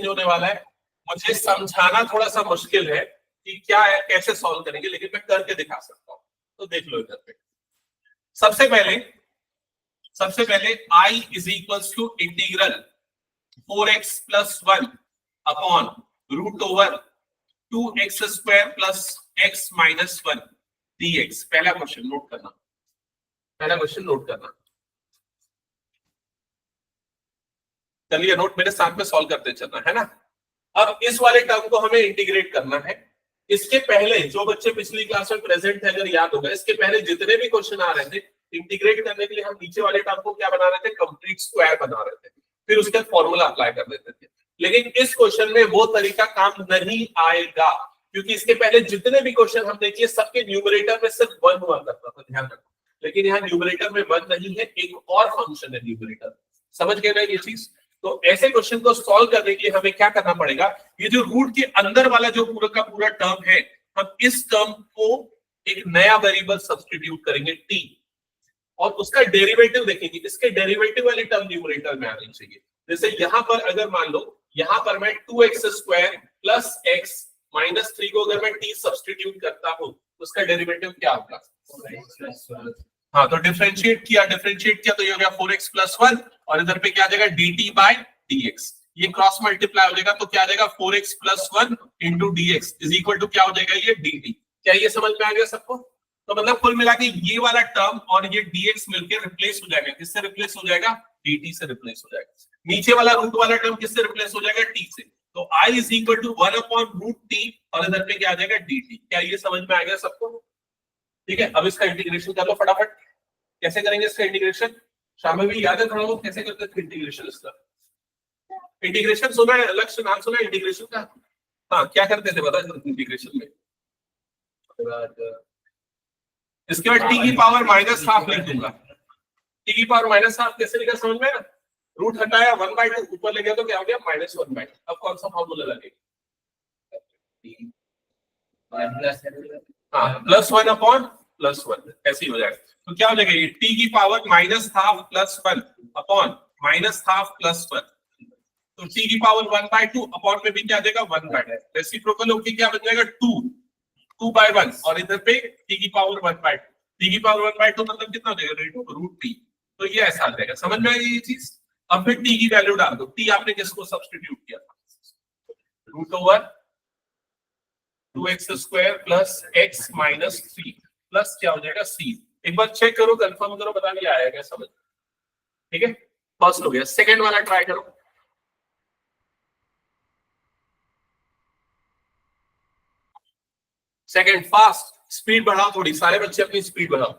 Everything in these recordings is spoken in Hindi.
होने वाला है। मुझे समझाना थोड़ा सा मुश्किल है कि क्या है, कैसे सॉल्व करेंगे, लेकिन मैं करके दिखा सकता हूं। तो देख लो इधर पे। सबसे पहले I is equals to integral 4x plus 1 upon root over 2x square plus x minus 1 dx। पहला क्वेश्चन नोट करना, चलिए नोट मेरे साथ में सॉल्व करते चलना है ना। अब इस वाले टर्म को हमें इंटीग्रेट करना है। इसके पहले जो बच्चे पिछली क्लास में प्रेजेंट थे, अगर याद होगा, इसके पहले जितने भी क्वेश्चन आ रहे थे इंटीग्रेट करने के लिए, हम नीचे वाले टर्म को क्या बना रहे थे, कंप्लीट स्क्वायर बना रहे थे, फिर उसके फॉर्मूला अप्लाई कर देते थे। लेकिन इस क्वेश्चन में वो तरीका काम नहीं आएगा, क्योंकि इसके पहले जितने भी क्वेश्चन हम देखिए सबके न्यूमरेटर में सिर्फ 1 हुआ करता था, ध्यान रखो। लेकिन यहाँ न्यूमरेटर में 1 नहीं है, एक और फंक्शन है न्यूमरेटर। समझ गए ना ये चीज? तो ऐसे क्वेश्चन को सॉल्व करने के लिए हमें क्या करना पड़ेगा, ये जो रूट के अंदर वाला जो पूरा का पूरा टर्म है, हम इस टर्म को एक नया वेरिएबल सब्स्टिट्यूट करेंगे t, और उसका डेरिवेटिव देखेंगे। इसके डेरिवेटिव वाली टर्म न्यूमरेटर में आनी चाहिए। जैसे यहां पर अगर मान लो यहां पर मैं 2x square plus x minus 3 को अगर मैं t सब्स्टिट्यूट करता हूं, उसका डेरिवेटिव क्या होगा? हाँ, तो डिफरेंशिएट किया तो ये हो गया 4x प्लस 1, और इधर पे क्या आ जाएगा, dt बाय dx। ये क्रॉस मल्टीप्लाई हो जाएगा तो क्या आ जाएगा, 4x plus 1 into dx is equal to क्या हो जाएगा, ये dt। क्या ये समझ में आ गया सबको? तो मतलब कुल मिला के ये वाला टर्म और ये dx मिलकर रिप्लेस हो जाएगा। किससे रिप्लेस हो जाएगा? dt से रिप्लेस हो जाएगा। नीचे वाला रूट वाला टर्म किससे रिप्लेस हो जाएगा? t से। तो I is equal to 1 upon root t, और इधर पे क्या आ जाएगा, dt। क्या ये समझ में आ गया सबको? ठीक है, अब इसका इंटीग्रेशन कर लो फटाफट। कैसे करेंगे इसका इंटीग्रेशन? शाम में भी याद है थोड़ा बहुत कैसे करते थे इंटीग्रेशन इसका? इंटीग्रेशन सुना है, लक्ष्य नाम सुना है इंटीग्रेशन का? हाँ, क्या करते थे बता इंटीग्रेशन में? इसके बाद टी की पावर माइनस हाफ लिख दूंगा। टी की पावर माइनस हाफ कैसे लिखा समझ में? रूट हटाया 1/2 ऊपर ले गया तो क्या हो गया, -1/2। अब कौन सा फॉर्मूला लगेगा? हाँ, +1 अपॉन +1 ऐसे ही हो जाएगा। तो क्या हो जाएगा, ये टी की power minus half plus 1 upon minus half plus 1। तो टी की पावर 1/2 अपॉन में भी क्या आ जाएगा, 1/2। रेसिप्रोकल होके क्या बन जाएगा, 2/1, और इधर पे टी की पावर 1/2। टी की पावर 1/2 मतलब कितना हो जाएगा, रूट टी। तो ये ऐसा आ जाएगा। समझ में आई ये चीज? अब फिर टी की वैल्यू डाल दो। टी आपने किसको सब्स्टिट्यूट किया था, root over 2x square plus x minus 3 plus क्या हो जाएगा, c। एक बार चेक करो, कंफर्म करो, बता दिया आया क्या समझ? ठीक है, फर्स्ट हो गया। सेकंड वाला ट्राई करो। सेकंड फास्ट, स्पीड बढ़ाओ थोड़ी, सारे बच्चे अपनी स्पीड बढ़ाओ।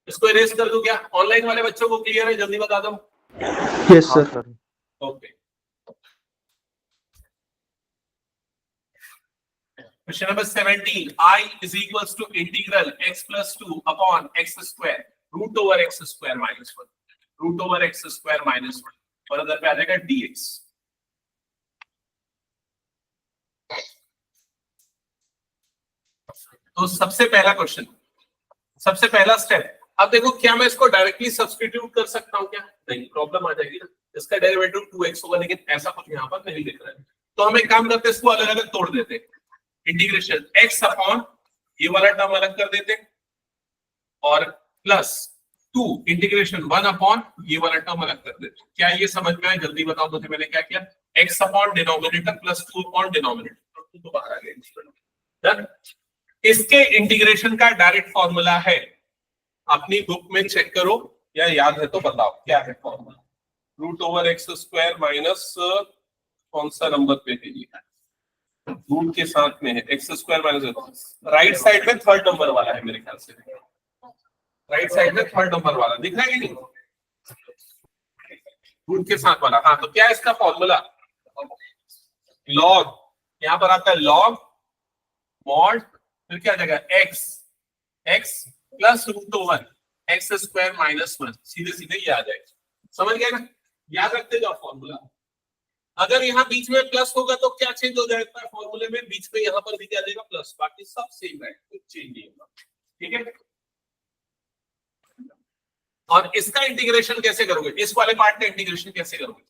इसको इरेज कर दो क्या? ऑनलाइन वाले बच्चों को क्लियर है? जल्दी बता दो। Yes sir. Okay, question number 17। I is equals to integral x plus 2 upon x square root over x square minus 1 root over x square minus 1, और इधर पे आ जाएगा dx। तो सबसे पहला क्वेश्चन, सबसे पहला स्टेप। अब देखो, क्या मैं इसको डायरेक्टली सब्स्टिट्यूट कर सकता हूं क्या? नहीं, प्रॉब्लम आ जाएगी ना। इसका डेरिवेटिव 2x होगा, लेकिन ऐसा कुछ यहाँ पर नहीं लिख रहा है। तो हम एक काम करते हैं, इसको अलग अलग तोड़ देते हैं। इंटीग्रेशन x अपॉन ये वाला टर्म अलग कर देते, और प्लस 2 इंटीग्रेशन 1 अपॉन ये वाला टर्म अलग कर देते। क्या ये समझ में आया? जल्दी बताओ मुझे, मैंने क्या किया? x upon denominator plus 2 upon denominator, तो बाहर आ गया। इसके इंटीग्रेशन का डायरेक्ट फॉर्मूला है, अपनी बुक में चेक करो, या याद है तो बताओ क्या है formula. Root over x square minus कौन सा नंबर पे है ये? रूट के साथ में है x square minus, right side में थर्ड नंबर वाला है मेरे ख्याल से। राइट साइड में थर्ड नंबर वाला दिख रहा है कि नहीं? रूट के साथ वाला। हाँ, तो क्या है इसका फॉर्मूला? लॉग, यहां पर आता है लॉग मॉड, फिर क्या आ जाएगा, x plus root over x square minus 1, सीधे सीधे ये आ जाएगा। समझ गए ना? याद रखते जाओ फॉर्मूला। अगर यहाँ बीच में प्लस होगा तो क्या चेंज हो जाएगा फॉर्मूले में? बीच में यहाँ पर भी क्या देगा, प्लस। बाकी सब सेम है, कुछ चेंज नहीं होगा। ठीक है, और इसका इंटीग्रेशन कैसे करोगे? इस वाले पार्ट का इंटीग्रेशन कैसे करोगे?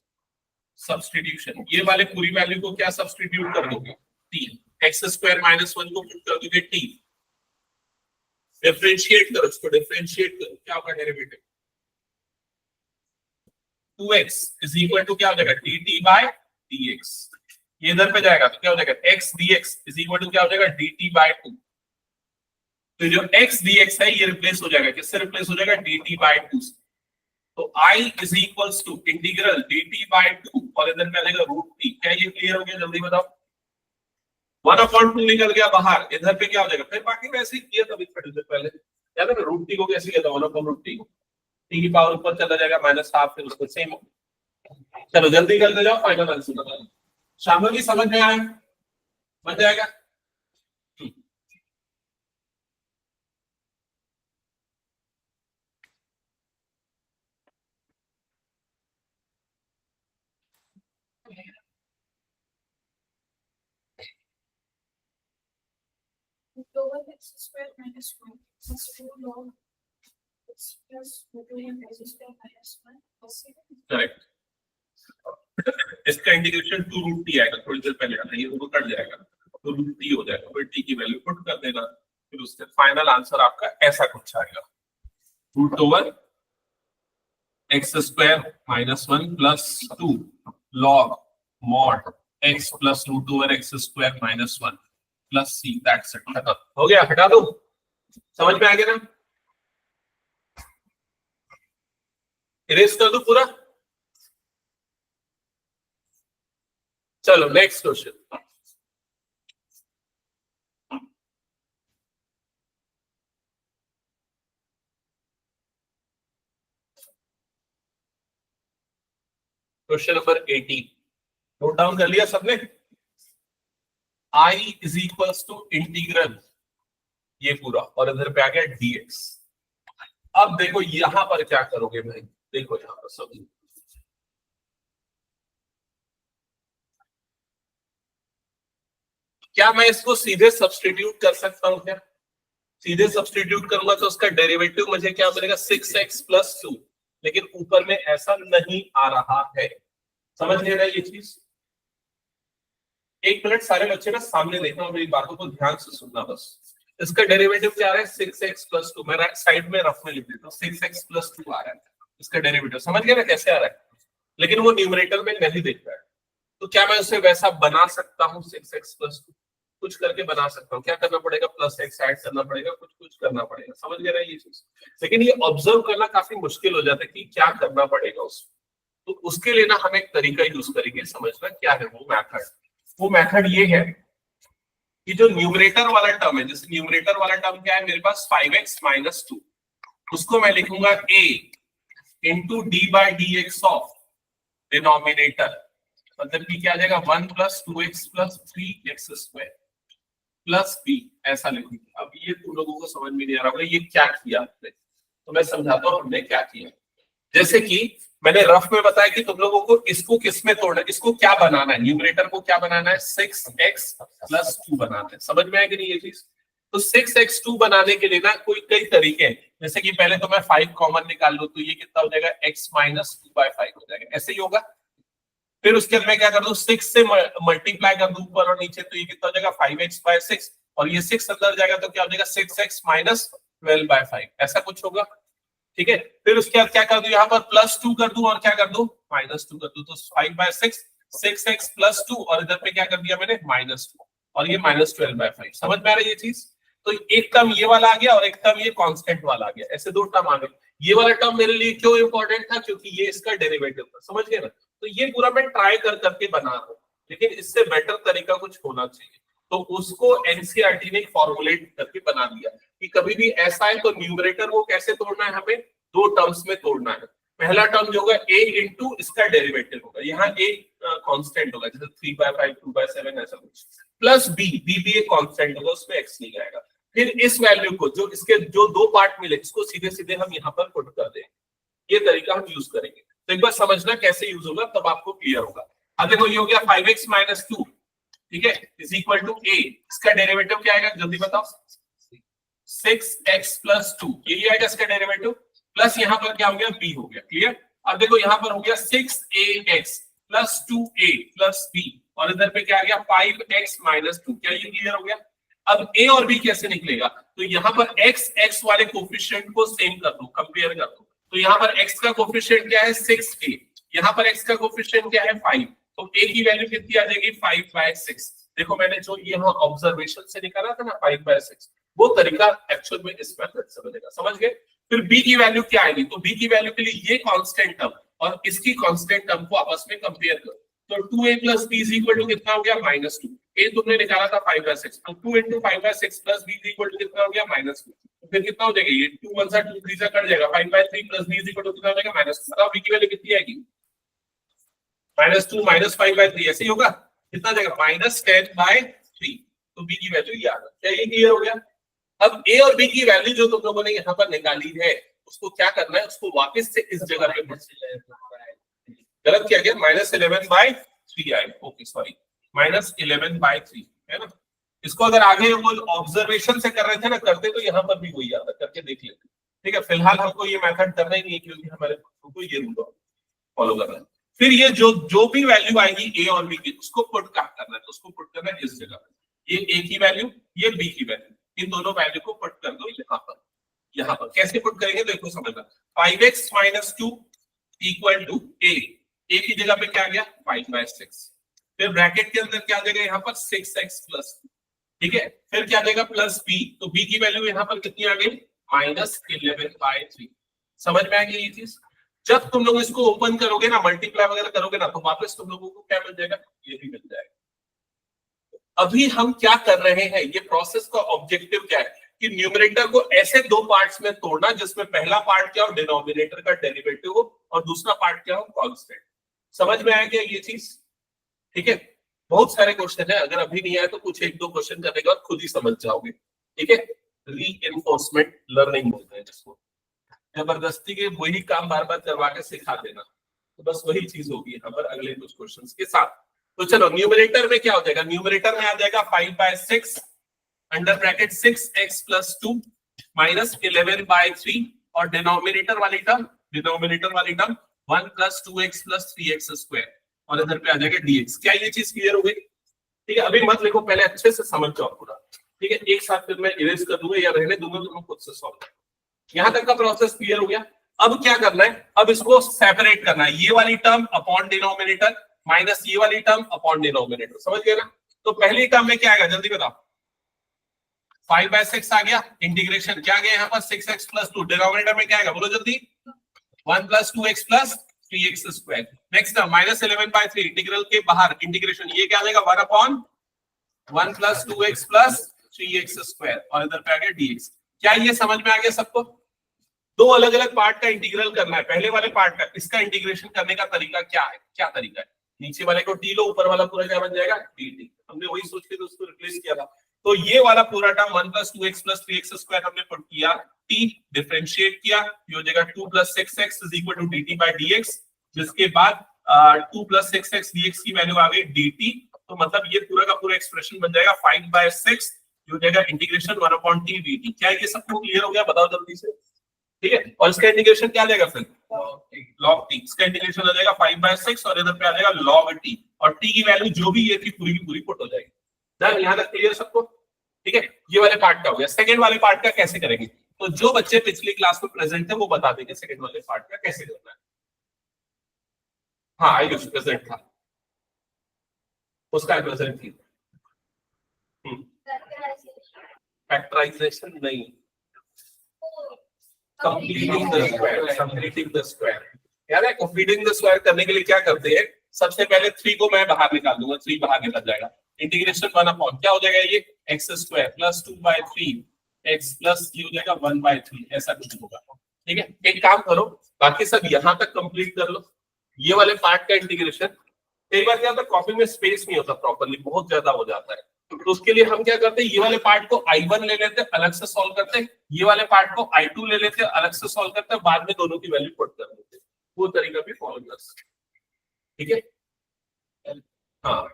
सब्सटीट्यूशन, ये वाले पूरी वैल्यू को क्या सब्सटीट्यूट कर दोगे, टी, एक्स स्क्वायर माइनस 1 को पुट कर दोगे टी, डिफरेंशिएट करो इसको, डिफरेंशिएट करो, क्या होगा derivative, 2x is equal to क्या हो जाएगा dt बाय dx, ये इधर पे जाएगा तो क्या हो जाएगा x dx is equal to क्या हो जाएगा dt बाय 2, तो जो x dx है ये रिप्लेस हो जाएगा, किससे रिप्लेस हो जाएगा dt बाय 2 से, तो I is equals to integral dt by 2 और इधर पे आ जाएगा रूट t, क्या ये क्लियर हो गया, जल्दी बताओ, 1/2 निकल गया बाहर, इधर पे क्या हो जाएगा, फिर बाकी वैसे ही किया तभी थोड़ी देर पहले, याद है ना रूट t को कैसे किया था, 1/√t को, t की पावर ऊपर चला जाएगा -1/2, फिर उसको सेम, चलो जल्दी करते जाओ, फाइनल आंसर बताओ, शामिल की समझ में आया, बन जाएगा। x square minus 1 plus 2 log x plus 2 x square minus 1 correct, इसका इंटीग्रेशन 2 रूट टी आएगा, थोड़ी देर पहले आना, ये वो कट जाएगा तो रूट टी हो जाएगा, फिर टी की वैल्यू पुट कर देना, फिर उससे फाइनल आंसर आपका ऐसा कुछ आएगा, root over x square minus 1 plus 2 log mod x plus root over x square minus 1 plus c, that's it, खत्म हो गया, हटा दो, समझ में आ गया ना, इरेज कर दो पूरा, चलो next question, question number 18, note down कर लिया सबने, I is equals to integral ये पूरा और इधर पे आ गया dx, अब देखो यहां पर क्या करोगे भाई, देखो यहां पर सब, क्या मैं इसको सीधे सब्स्टिट्यूट कर सकता हूं क्या, सीधे सब्स्टिट्यूट करूंगा तो उसका डेरिवेटिव मुझे क्या मिलेगा 6x प्लस 2, लेकिन ऊपर में ऐसा नहीं आ रहा है, समझ ले रहा है ये चीज, एक मिनट सारे बच्चे ना सामने देखना और मेरी बातों को ध्यान से सुनना बस, इसका डेरिवेटिव क्या आ रहा है 6x प्लस 2, मैं साइड में रफ में लिख देता हूँ 6x प्लस 2 आ रहा है इसका डेरिवेटिव, समझ गए ना कैसे आ रहा है, लेकिन वो न्यूमरेटर में नहीं दिख रहा है, तो क्या मैं उसे वैसा बना सकता हूँ 6x प्लस 2, कुछ करके बना सकता हूँ, क्या करना पड़ेगा प्लस x ऐड करना पड़ेगा, कुछ कुछ करना पड़ेगा, समझ गए ना ये चीज, लेकिन ये ऑब्जर्व करना काफी मुश्किल हो जाता है कि क्या करना पड़ेगा उसको, तो उसके लिए ना हम एक तरीका यूज करेंगे, समझना क्या है वो मेथड ये है कि जो न्यूमरेटर वाला टर्म है, जैसे न्यूमरेटर वाला टर्म क्या है मेरे पास 5x माइनस 2, उसको मैं लिखूंगा a into d by d x of denominator, मतलब कि क्या आ जाएगा 1 प्लस 2x प्लस 3x स्क्वायर प्लस b, ऐसा लिखूंगा। अब ये तुम लोगों को समझ में नहीं आ रहा होगा ये क्या किया आपने, तो मैं समझाता हूँ हमने क्या किया, जैसे कि मैंने रफ में बताया कि तुम लोगों को इसको किस में तोड़ना है, इसको क्या बनाना है, न्यूमरेटर को क्या बनाना है 6x प्लस 2 बनाना है, समझ में आया कि नहीं ये चीज, तो 6x2 बनाने के लिए ना कोई कई तरीके हैं, जैसे कि पहले तो मैं 5 कॉमन निकाल लूं तो ये कितना हो जाएगा x माइनस 2/5 हो जाएगा, ऐसे ही होगा, फिर उसके बाद मैं क्या कर दूं 6 से मल्टीप्लाई कर दूं ऊपर और नीचे, तो ये कितना हो जाएगा 5x/6 और ये 6 अंदर जाएगा तो क्या हो जाएगा 6x माइनस 12/5, ऐसा कुछ होगा, ठीक है, फिर उसके बाद क्या कर दूं यहाँ पर +2 कर दूं और क्या कर दूं -2 कर दूं, तो 5/6 6x प्लस 2 और इधर पे क्या कर दिया मैंने -2 और ये -12/5, समझ में आ रहा है ये चीज, तो एक टर्म ये वाला आ गया और एक टर्म ये कांस्टेंट वाला आ गया, ऐसे दो टर्म आ गए, ये वाला टर्म मेरे लिए क्यों इंपॉर्टेंट था, क्योंकि ये इसका डेरिवेटिव था, समझ गए ना, तो ये पूरा मैं ट्राई करके बना रहा हूं, लेकिन इससे बेटर तरीका कुछ होना चाहिए, तो उसको एनसीईआरटी ने फॉर्मुलेट करके बना दिया कि कभी भी ऐसा है तो न्यूमरेटर को कैसे तोड़ना है, हमें दो टर्म्स में तोड़ना है, पहला टर्म जो होगा a इंटू इसका डेरिवेटिव होगा, यहाँ a कांस्टेंट होगा जैसे 3/5 2/7 ऐसा कुछ, प्लस b भी एक कांस्टेंट होगा उसमें x नहीं आएगा, फिर इस वैल्यू को जो इसके जो दो पार्ट मिले इसको सीधे सीधे हम यहाँ पर पुट कर देंगे, ये तरीका हम यूज करेंगे, तो एक बार समझना कैसे यूज होगा तब आपको क्लियर होगा। अब देखो ये हो गया 5x माइनस 2, ठीक है, इज इक्वल टू a, इसका डेरिवेटिव क्या आएगा जल्दी बताओ 6x प्लस 2, ये आएगा इसका डेरिवेटिव, प्लस यहाँ पर क्या हो गया b हो गया, क्लियर। अब देखो यहाँ पर हो गया 6ax, plus 2a plus b और इधर पे क्या आ गया 5x माइनस 2। क्या ये क्लियर हो गया? अब a और b कैसे निकलेगा? तो यहाँ पर x वाले कोफिशिएंट को सेम कर दो, कंपेयर कर दो। तो यहाँ पर x का कोफिशिएंट क्या है 6a, यहाँ पर x का कोफिशिएंट क्या है 5, तो a की वैल्यू कितनी आ जाएगी 5/6। देखो मैंने जो यहाँ ऑब्जर्वेशन से निकाला था ना 5/6, वो तरीका एक्चुअल में इस मेथड से बनेगा, समझ गए? फिर b की वैल्यू क्या आएगी? तो b की वैल्यू के लिए ये कांस्टेंट टर्म और इसकी कांस्टेंट टर्म को आपस में कंपेयर करो। तो 2a plus b is equal to कितना हो गया -2। a तुमने निकाला था 5/6, तो 2 into 5/6 plus b is equal to कितना हो गया -2। तो फिर कितना हो जाएगा? ये 2 1 सा 2 3 सा कट जाएगा, 5/3 plus b is equal to कितना हो जाएगा -2। बताओ b की वैल्यू कितनी आएगी? -2 -5/3 ऐसे ही होगा, कितना जाएगा -10/3। तो b की वैल्यू ये आ गई। क्या ये क्लियर हो गया? अब a और b की वैल्यू जो तुम लोगों ने यहाँ पर निकाली है उसको क्या करना है, उसको वापस से इस जगह पे गलत किया गया, -11/3 आए, ओके सॉरी -11/3 है ना। इसको अगर आगे वो ऑब्जर्वेशन से कर रहे थे ना करते तो यहाँ पर भी वही आता, करके देख लेते। ठीक है, फिलहाल हमको ये मेथड करना ही नहीं है क्योंकि हमारे को ये रूल फॉलो करना है। फिर ये जो भी वैल्यू आएगी a और b की उसको पुट करना है, तो उसको पुट करना है इस जगह पे। ये a की वैल्यू, ये b की वैल्यू, इन दोनों वैल्यू को पुट कर दो यहाँ पर। यहाँ पर कैसे पुट करेंगे देखो समझना। 5x minus 2 equal to a की जगह पे क्या आ गया 5/6। फिर ब्रैकेट के अंदर क्या आ जाएगा यहाँ पर 6x प्लस, ठीक है। फिर क्या आ जाएगा प्लस b, तो b की वैल्यू यहाँ पर कितनी आ गई -11/3। समझ में आ गई ये चीज? जब तुम लोग इसको ओपन करोगे ना, मल्टीप्लाई वगैरह करोगे ना, तो वापस तुम लोगों को क्या मिल जाएगा? ये भी मिल जाएगा। अभी हम क्या कर रहे हैं, ये प्रोसेस का ऑब्जेक्टिव क्या है कि न्यूमरेटर को ऐसे दो पार्ट्स में तोड़ना जिसमें पहला पार्ट क्या हो डिनोमिनेटर का डेरिवेटिव हो और दूसरा पार्ट क्या हो कांस्टेंट। समझ में आया क्या ये चीज? ठीक है, बहुत सारे क्वेश्चन है, अगर अभी नहीं आया तो कुछ एक दो क्वेश्चन करने के बाद खुद ही समझ जाओगे। ठीक है, रीइंफोर्समेंट लर्निंग बोलते हैं जिसको, जबरदस्ती के वही काम बार बार करवा के सिखा देना, तो बस वही चीज होगी यहाँ पर अगले कुछ क्वेश्चंस के साथ। तो चलो न्यूमरेटर में क्या हो जाएगा? न्यूमरेटर में आ जाएगा 5/6 under bracket 6x plus 2 minus 11/3 और डिनोमिनेटर वाली टर्म 1 प्लस 2x प्लस 3x स्क्वायर और इधर पे आ जाएगा dx। क्या ये चीज क्लियर हो गई? ठीक है, अभी मत लिखो, पहले अच्छे से समझ जाओ पूरा। ठीक है, एक साथ फिर मैं इरेज कर दूंगा या रहने दूंगा, तुम खुद से सॉल्व करो। यहां तक का प्रोसेस क्लियर हो गया। अब क्या करना है, अब इसको सेपरेट करना है, ये वाली टर्म अपॉन डिनोमिनेटर माइनस ये वाली टर्म अपॉन डिनोमिनेटर। समझ गए ना? तो पहली टर्म में क्या आएगा जल्दी बताओ? 5/6 आ गया, इंटीग्रेशन क्या आ गया यहाँ पर 6x प्लस 2, डिनोमिनेटर में क्या आएगा बोलो जल्दी? 1 प्लस 2x प्लस 3x square. Next term -11/3 integral के बाहर इंटीग्रेशन, ये क्या आ जाएगा 1/1 प्लस 2x प्लस 3x स्क्वायर और इधर पे आ गया dx। क्या ये समझ में आ गया सबको? दो अलग अलग पार्ट का इंटीग्रल करना है। पहले वाले पार्ट का इसका इंटीग्रेशन करने का तरीका क्या है? क्या तरीका है? नीचे वाले को t लो, ऊपर वाला पूरा क्या बन जाएगा dt। हमने वही सोच के तो उसको रिप्लेस किया था। तो ये वाला पूरा टर्म 1 प्लस 2x प्लस 3x स्क्वायर हमने पुट किया, t डिफरेंशिएट किया, ये हो जाएगा 2 plus 6x is equal to dt by dx, जिसके बाद 2 प्लस 6x dx की वैल्यू आ गई dt। तो मतलब ये पूरा का पूरा एक्सप्रेशन बन जाएगा 5/6, ये हो जाएगा इंटीग्रेशन 1/t dt। क्या ये सबको क्लियर हो गया? बताओ जल्दी से। ठीक है, और इसका इंटीग्रेशन क्या आ जाएगा फिर log t। इसका इंटीग्रेशन आ जाएगा 5/6 और इधर पे आ जाएगा log t और t की वैल्यू जो भी ये थी पूरी की पूरी पुट हो जाएगी। डन, यहां तक क्लियर सबको? ठीक है, ये वाले पार्ट का हो गया। सेकंड वाले पार्ट का कैसे करेंगे? तो जो बच्चे पिछली क्लास में प्रेजेंट थे वो बता देंगे सेकंड वाले पार्ट का कैसे करना है। हाँ आयुष प्रेजेंट था, उसका प्रेजेंट थी। फैक्टराइजेशन नहीं, completing the square, completing the square. याद है कंप्लीटिंग द स्क्वायर करने के लिए क्या करते हैं? सबसे पहले 3 को मैं बाहर निकाल दूंगा, 3 बाहर निकल जाएगा, इंटीग्रेशन 1 अपॉन क्या हो जाएगा ये x square plus 2/3 x plus ये हो जाएगा 1/3, ऐसा कुछ होगा। ठीक है, एक काम करो, बाकी सब यहां तक कंप्लीट कर लो। ये वाले पार्ट का इंटीग्रेशन, एक बार क्या होता है कॉपी में स्पेस नहीं होता प्रॉपर्ली, बहुत ज्यादा हो जाता है, तो उसके लिए हम क्या करते हैं, ये वाले पार्ट को I1 ले लेते हैं, अलग से सॉल्व करते हैं, ये वाले पार्ट को I2 ले लेते हैं, अलग से सॉल्व करते हैं, बाद में दोनों की वैल्यू पुट कर देते हैं। वो तरीका भी फॉलो कर सकते हैं। ठीक है, हाँ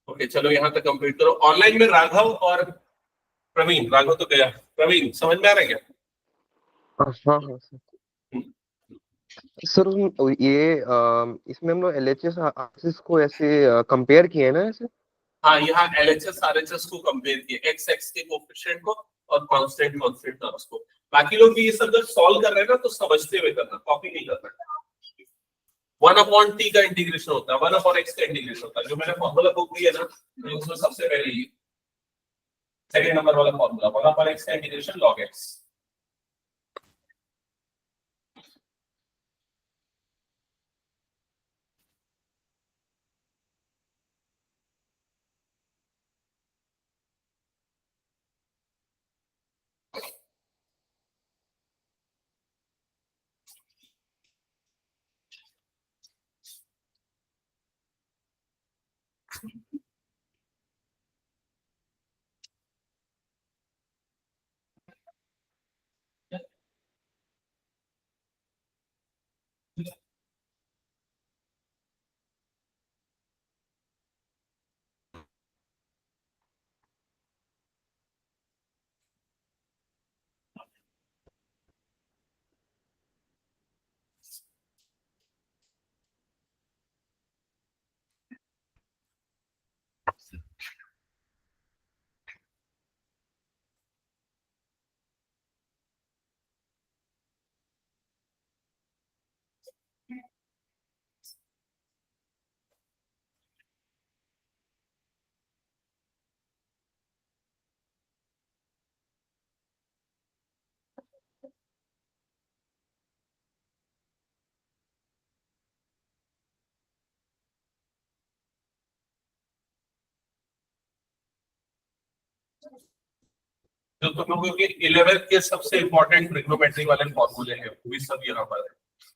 ओके चलो यहां तक कंप्लीट करो। ऑनलाइन में राघव और प्रवीण, राघव तो गया, प्रवीण समझ में आ रहा है क्या? हाँ हाँ सर इसमें हम लोग LHS RHS को ऐसे कंपेयर किए हैं ना ऐसे। हाँ, यहाँ LHS RHS को कंपेयर किए, एक्स एक्स के कोफिशिएंट को और कांस्टेंट टर्म्स को। बाकी लोग भी ये सब जब सॉल्व कर रहे हैं ना तो समझते हुए करना, कॉपी नहीं करना। 1/t का इंटीग्रेशन होता है, 1/x का इंटीग्रेशन होता है। जो मैंने फॉर्मूला बुक दी है ना, तो उसमें सबसे पहले ये सेकंड नंबर वाला फॉर्मूला, 1/x का इंटीग्रेशन log x। जो तुम लोगों के 11th के सबसे इंपॉर्टेंट ट्रिग्नोमेट्री वाले फॉर्मूले हैं वो भी सब यहाँ पर है,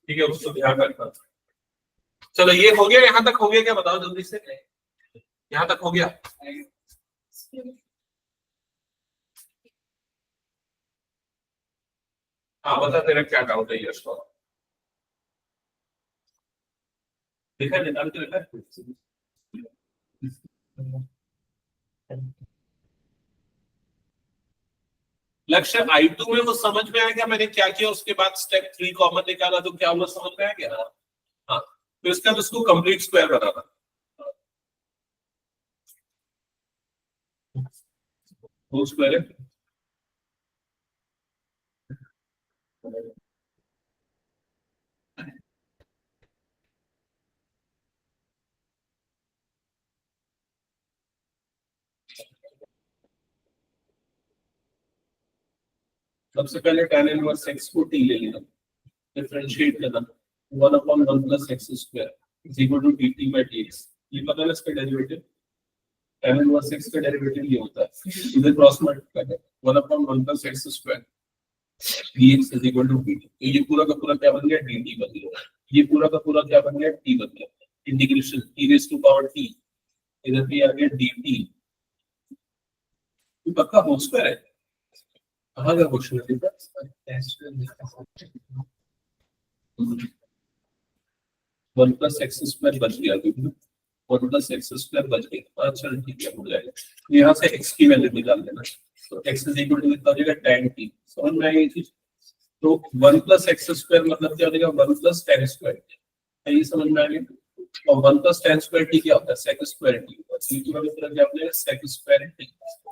ठीक है, उसको ध्यान रखना। चलो ये हो गया, यहाँ तक हो गया क्या, बताओ जल्दी से, यहाँ तक हो गया? हाँ बता, तेरा क्या डाउट है यश को? देखा निकाल के रखा है? लक्ष्य I2 में वो समझ में आया क्या मैंने क्या किया, उसके बाद स्टेप 3 कॉमन निकाला तो क्या हुआ, समझ में आया क्या? हाँ, तो इसका बाद उसको कंप्लीट स्क्वायर बनाना। वो स्क्वायर है, सबसे पहले tan इनवर्स x को t ले लेना, डिफरेंशिएट करना, 1/1 plus x square is equal to dt by dx। ये पता है ना इसका डेरिवेटिव, tan इनवर्स x का डेरिवेटिव ये होता है, इधर क्रॉस मल्टीप्लाई कर 1/1 plus x square dx is equal to dt। तो ये पूरा का पूरा क्या बन गया, dt बन गया। ये पूरा का पूरा क्या बन गया, t बन गया। Integration e raise to power t, इधर भी आ गया dt। ये पक्का होल स्क्वायर है, कहाँ का क्वेश्चन है? 1 प्लस एक्स स्क्वायर बच गया, 1 प्लस एक्स स्क्वायर बच गया। अच्छा ठीक है, हो जाएगा। यहाँ से x की वैल्यू निकाल लेना, तो x इज इक्वल टू कितना हो जाएगा, tan t। समझ में आई ये चीज? तो 1 प्लस एक्स स्क्वायर मतलब क्या हो जाएगा, 1 प्लस tan स्क्वायर। ये समझ में आ गया? और 1 प्लस tan स्क्वायर t क्या होता है, sec स्क्वायर t। ये पूरा का पूरा क्या हो जाएगा, sec स्क्वायर t,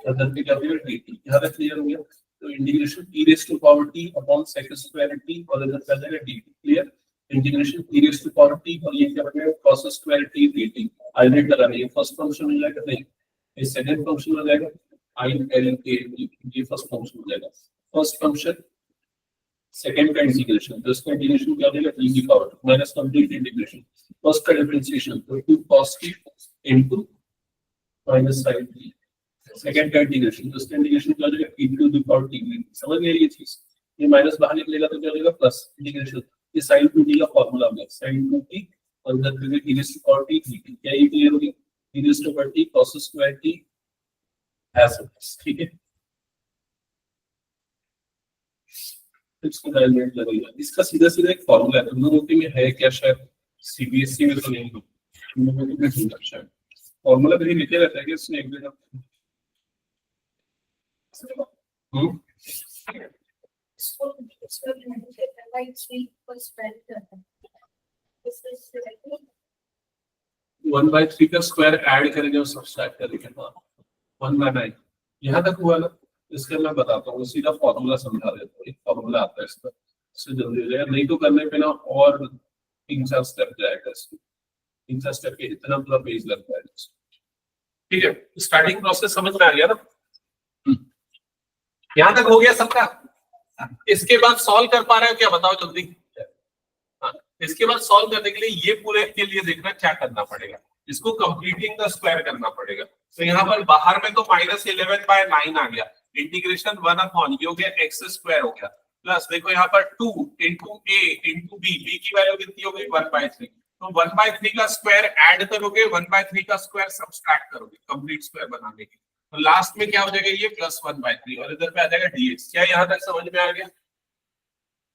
अदर पे क्या हो जाएगा, dt। यहाँ तक क्लियर हो गया? तो integration e raise to power t upon sec square t और इधर क्या हो जाएगा, dt। Clear? Integration e raise to power t और ये क्या बनेगा, cos स्क्वायर t dt। आइडेंट लगा रही है, फर्स्ट फंक्शन हो जाएगा, नहीं ये सेकंड फंक्शन हो जाएगा, i l k, ये फर्स्ट फंक्शन हो जाएगा। फर्स्ट फंक्शन सेकंड का इंटीग्रेशन, तो इसका इंटीग्रेशन क्या हो जाएगा, e की power minus complete integration. First का डिफरेंशिएशन तो 2 cos t into minus sin t। Second का इंटीग्रेशन, तो इसका इंटीग्रेशन क्या हो जाएगा, e to the power t। समझ गए ये चीज? ये माइनस बाहर निकलेगा तो क्या हो जाएगा, प्लस इंटीग्रेशन। ये sin 2t का फार्मूला है, sin 2t और इधर पे e raise to power t dt। क्या ये क्लियर हो गया? e raise to power t cos square t ऐसा, ठीक है। इसको डायमेंट लगेगा, इसका सीधा सीधा एक फार्मूला है, तुम लोगों के में है क्या, शायद सीबीएसई में तो नहीं हो, तुम लोगों को नहीं होगा शायद। फार्मूला कहीं लिखे रहता है कि उसने एक दिन square minus 1 by 3 पर square करना है. This is correct. 1/3 का स्क्वायर ऐड करेंगे और सब्सट्रैक्ट करेंगे. हाँ, 1/9 यहाँ तक हुआ ना. इसके मैं बताता हूँ, सीधा फॉर्मूला समझा देता हूँ. एक फॉर्मूला आता है इसका, इससे जल्दी हो जाएगा. नहीं तो करने पे ना और 3-4 स्टेप जाएगा. इसमें 3-4 स्टेप के इतना पूरा पेज लगता है. ठीक है, स्टार्टिंग प्रोसेस समझ में आ गया ना. यहाँ तक हो गया सबका. इसके बाद सॉल्व कर पा रहे हो क्या, बताओ जल्दी. हाँ, इसके बाद सॉल्व करने के लिए ये पूरे के लिए देखना क्या करना पड़ेगा. इसको कंप्लीटिंग द स्क्वायर करना पड़ेगा. तो यहाँ पर बाहर में तो -11/9 आ गया. इंटीग्रेशन 1/, ये हो गया x² हो गया. प्लस देखो यहाँ पर 2 × a × b, b की वैल्यू कितनी हो गई 1/3. तो 1/3 का स्क्वायर ऐड करोगे, 1/3 का स्क्वायर सब्सट्रैक्ट करोगे कंप्लीट स्क्वायर बनाने के. तो लास्ट में क्या हो जाएगा, ये +1/3 और इधर पे आ जाएगा dx. क्या यहाँ तक समझ में आ गया.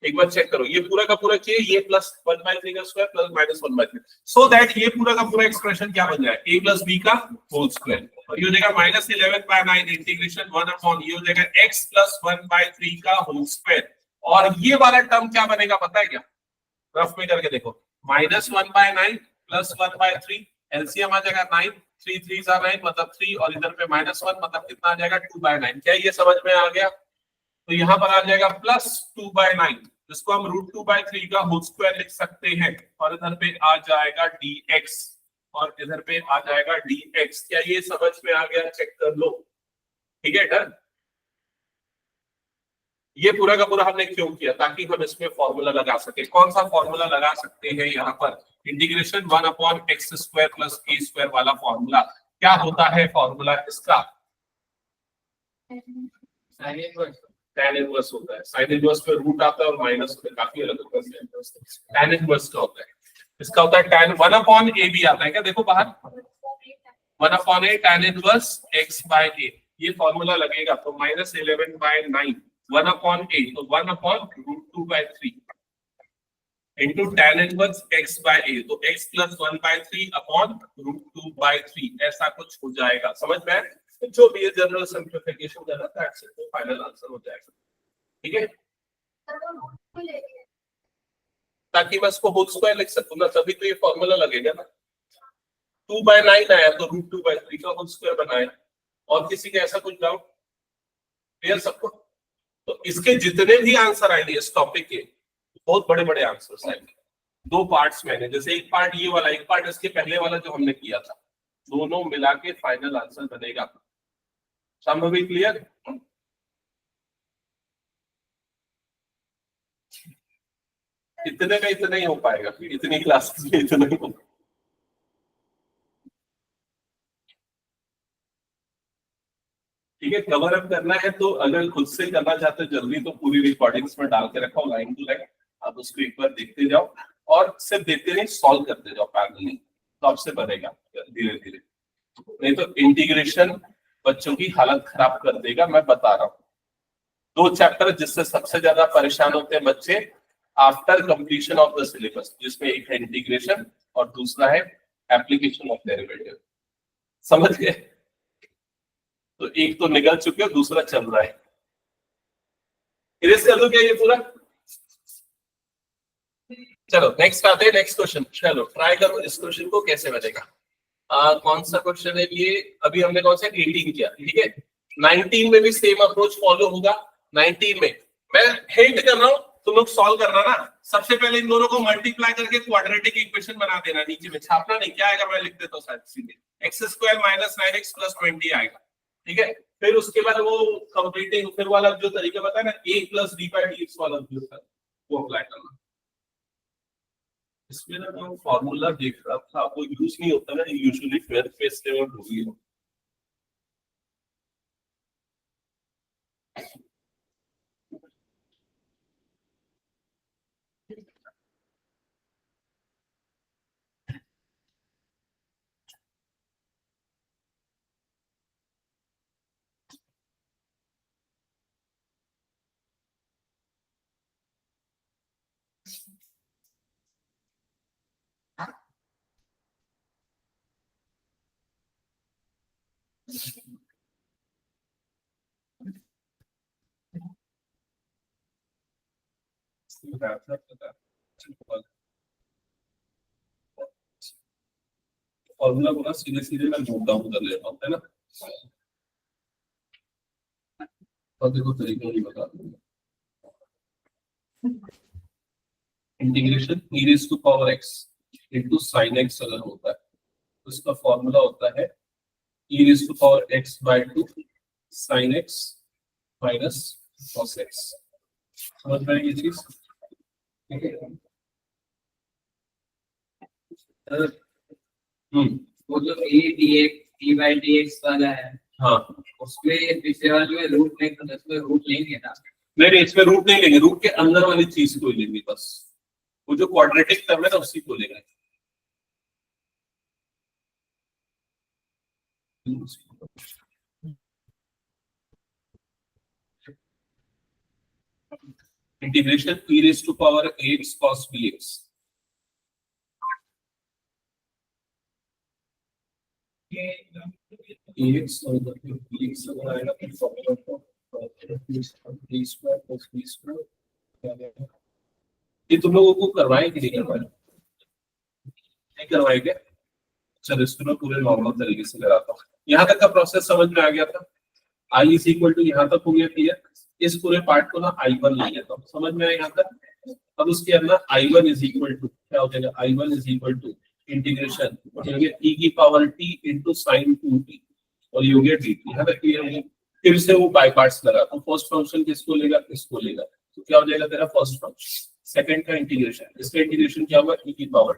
एक बार चेक करो, ये पूरा का पूरा किए, ये +1/3 का स्क्वायर प्लस -1/3, सो दैट ये पूरा का पूरा एक्सप्रेशन क्या बन जाए, a + b का होल स्क्वायर. और ये हो जाएगा -11/9 इंटीग्रेशन 1/, ये हो जाएगा x + 1/3 का होल स्क्वायर. और ये वाला टर्म क्या बनेगा पता है क्या, रफ में करके देखो. -1/9 + 1/3, एलसीएम आ जाएगा 9, 3 3 9 मतलब 3, और इधर पे -1 मतलब कितना आ जाएगा 2/9. क्या ये समझ में आ गया. तो यहाँ पर आ जाएगा +2/9, जिसको हम √2/3 का होल स्क्वायर लिख सकते हैं. और इधर पे आ जाएगा dx, और इधर पे आ जाएगा dx. क्या ये समझ में आ गया, चेक कर लो. ठीक है, डन. ये पूरा का पूरा हमने क्यों किया, ताकि हम इसमें फॉर्मूला लगा सके. कौन सा फॉर्मूला लगा सकते हैं यहाँ पर, इंटीग्रेशन 1/x² + a² वाला फॉर्मूला. क्या होता है फॉर्मूला इसका, tan इनवर्स होता है. sin इनवर्स पे रूट आता है और माइनस पे काफी अलग होता है. tan इनवर्स का होता है, इसका होता है tan 1/ab आता है क्या, देखो बाहर 1/a tan इनवर्स x/a. ये फॉर्मूला लगेगा. तो -11/9 1/a, तो 1/√2/3 into tan इनवर्स x/a, तो x + 1/3/√2/3 ऐसा कुछ हो जाएगा. समझ में आया. तो जो भी जनरल सिंप्लीफिकेशन करना था, दैट्स इट, तो फाइनल आंसर हो जाएगा. ठीक है, ताकि मैं इसको होल स्क्वायर लिख सकूं ना, तभी तो ये फॉर्मूला लगेगा ना. 2/9 आया तो √2/3 का होल स्क्वायर बनाया. और किसी का ऐसा कुछ डाउट, क्लियर सबको. तो इसके जितने भी आंसर आएंगे इस टॉपिक के, बहुत बड़े बड़े आंसर्स आएंगे. 2 पार्ट्स में है, जैसे एक पार्ट ये वाला, एक पार्ट इसके पहले वाला जो हमने किया था, दोनों मिला के फाइनल आंसर बनेगा. संभव क्लियर. इतने का इतना ही हो पाएगा, इतनी क्लासेस में इतना ही. ठीक है, कवर अप करना है तो अगर खुद से करना चाहते हो जल्दी, तो पूरी रिकॉर्डिंग्स में डाल के रखो लाइन टू लाइन. आप उसको एक बार देखते जाओ, और सिर्फ देखते नहीं, सॉल्व करते जाओ पैरेलली, तो आपसे बनेगा धीरे धीरे. नहीं तो इंटीग्रेशन बच्चों की हालत खराब कर देगा, मैं बता रहा हूँ. 2 चैप्टर जिससे सबसे ज्यादा परेशान होते हैं बच्चे after completion of the syllabus, जिसमें एक है इंटीग्रेशन और दूसरा है एप्लीकेशन ऑफ डेरिवेटिव. समझ गए. तो एक तो निकल चुके हो, दूसरा चल रहा है. इरेज कर दो क्या ये पूरा. चलो नेक्स्ट आते हैं, नेक्स्ट क्वेश्चन. चलो ट्राई करो इस क्वेश्चन को कैसे बनेगा. कौन सा क्वेश्चन है ये, अभी हमने कौन सा 18 किया. ठीक है, 19 में भी सेम अप्रोच फॉलो होगा. 19 में मैं हिंट कर रहा हूं, तुम लोग सॉल्व करना ना. सबसे पहले इन दोनों को मल्टीप्लाई करके क्वाड्रेटिक इक्वेशन बना देना. नीचे में छापना नहीं, क्या आएगा मैं लिख देता हूँ शायद सीधे. x² - 9x + 20 आएगा. ठीक है, फिर उसके बाद वो कंप्लीटिंग फिर वाला जो तरीका बताया ना, a + d/dx वाला जो था, वो अप्लाई करना. इसमें ना मैं फॉर्मूला देख रहा था, वो यूज नहीं होता ना यूजुअली, ट्वेल्थ पे इसलिए मैं भूल गया. बताया था फॉर्मूला को ना सीधे सीधे मैं नोट डाउन कर लेता हूँ, है ना। और देखो तरीका भी बता दूंगा। Integration e raise to power x into sin x अगर होता है तो इसका फॉर्मूला होता है e raise to power x by 2 sin x minus cos x। समझ में आई ये चीज? ठीक है। वो जो a dx d by dx वाला है, हाँ उसमें पिछले वाले में रूट नहीं था, इसमें रूट लेंगे ना। नहीं इसमें रूट नहीं लेंगे, रूट के अंदर वाली चीज को ही लेंगे बस, वो जो क्वाड्रेटिक टर्म है ना उसी को लेंगे। Integration e raise to power x cos bx x और bx अगर आएगा तो फॉर्मूला को b square plus b square. ये तुम लोगों को करवाएं कि नहीं करवाएं? नहीं करवाएंगे? चलो इसको मैं पूरे नॉर्मल तरीके से कराता हूँ। यहाँ तक का प्रोसेस समझ में आ गया था। I इज इक्वल टू यहाँ तक हो गया क्लियर। इस पूरे पार्ट को ना I1 ले लेता हूँ, समझ में आया यहाँ तक। अब उसके अंदर I1 इज इक्वल टू क्या हो जाएगा, I1 is equal to integration e की power t into sine 2t और ये हो गया dt। यहाँ तक क्लियर हो गया। फिर से वो बाय पार्ट्स लगा, तो फर्स्ट फंक्शन किसको लेगा, इसको लेगा, तो क्या हो जाएगा तेरा फर्स्ट फंक्शन। सेकंड का इंटीग्रेशन, इसका इंटीग्रेशन क्या होगा, e की power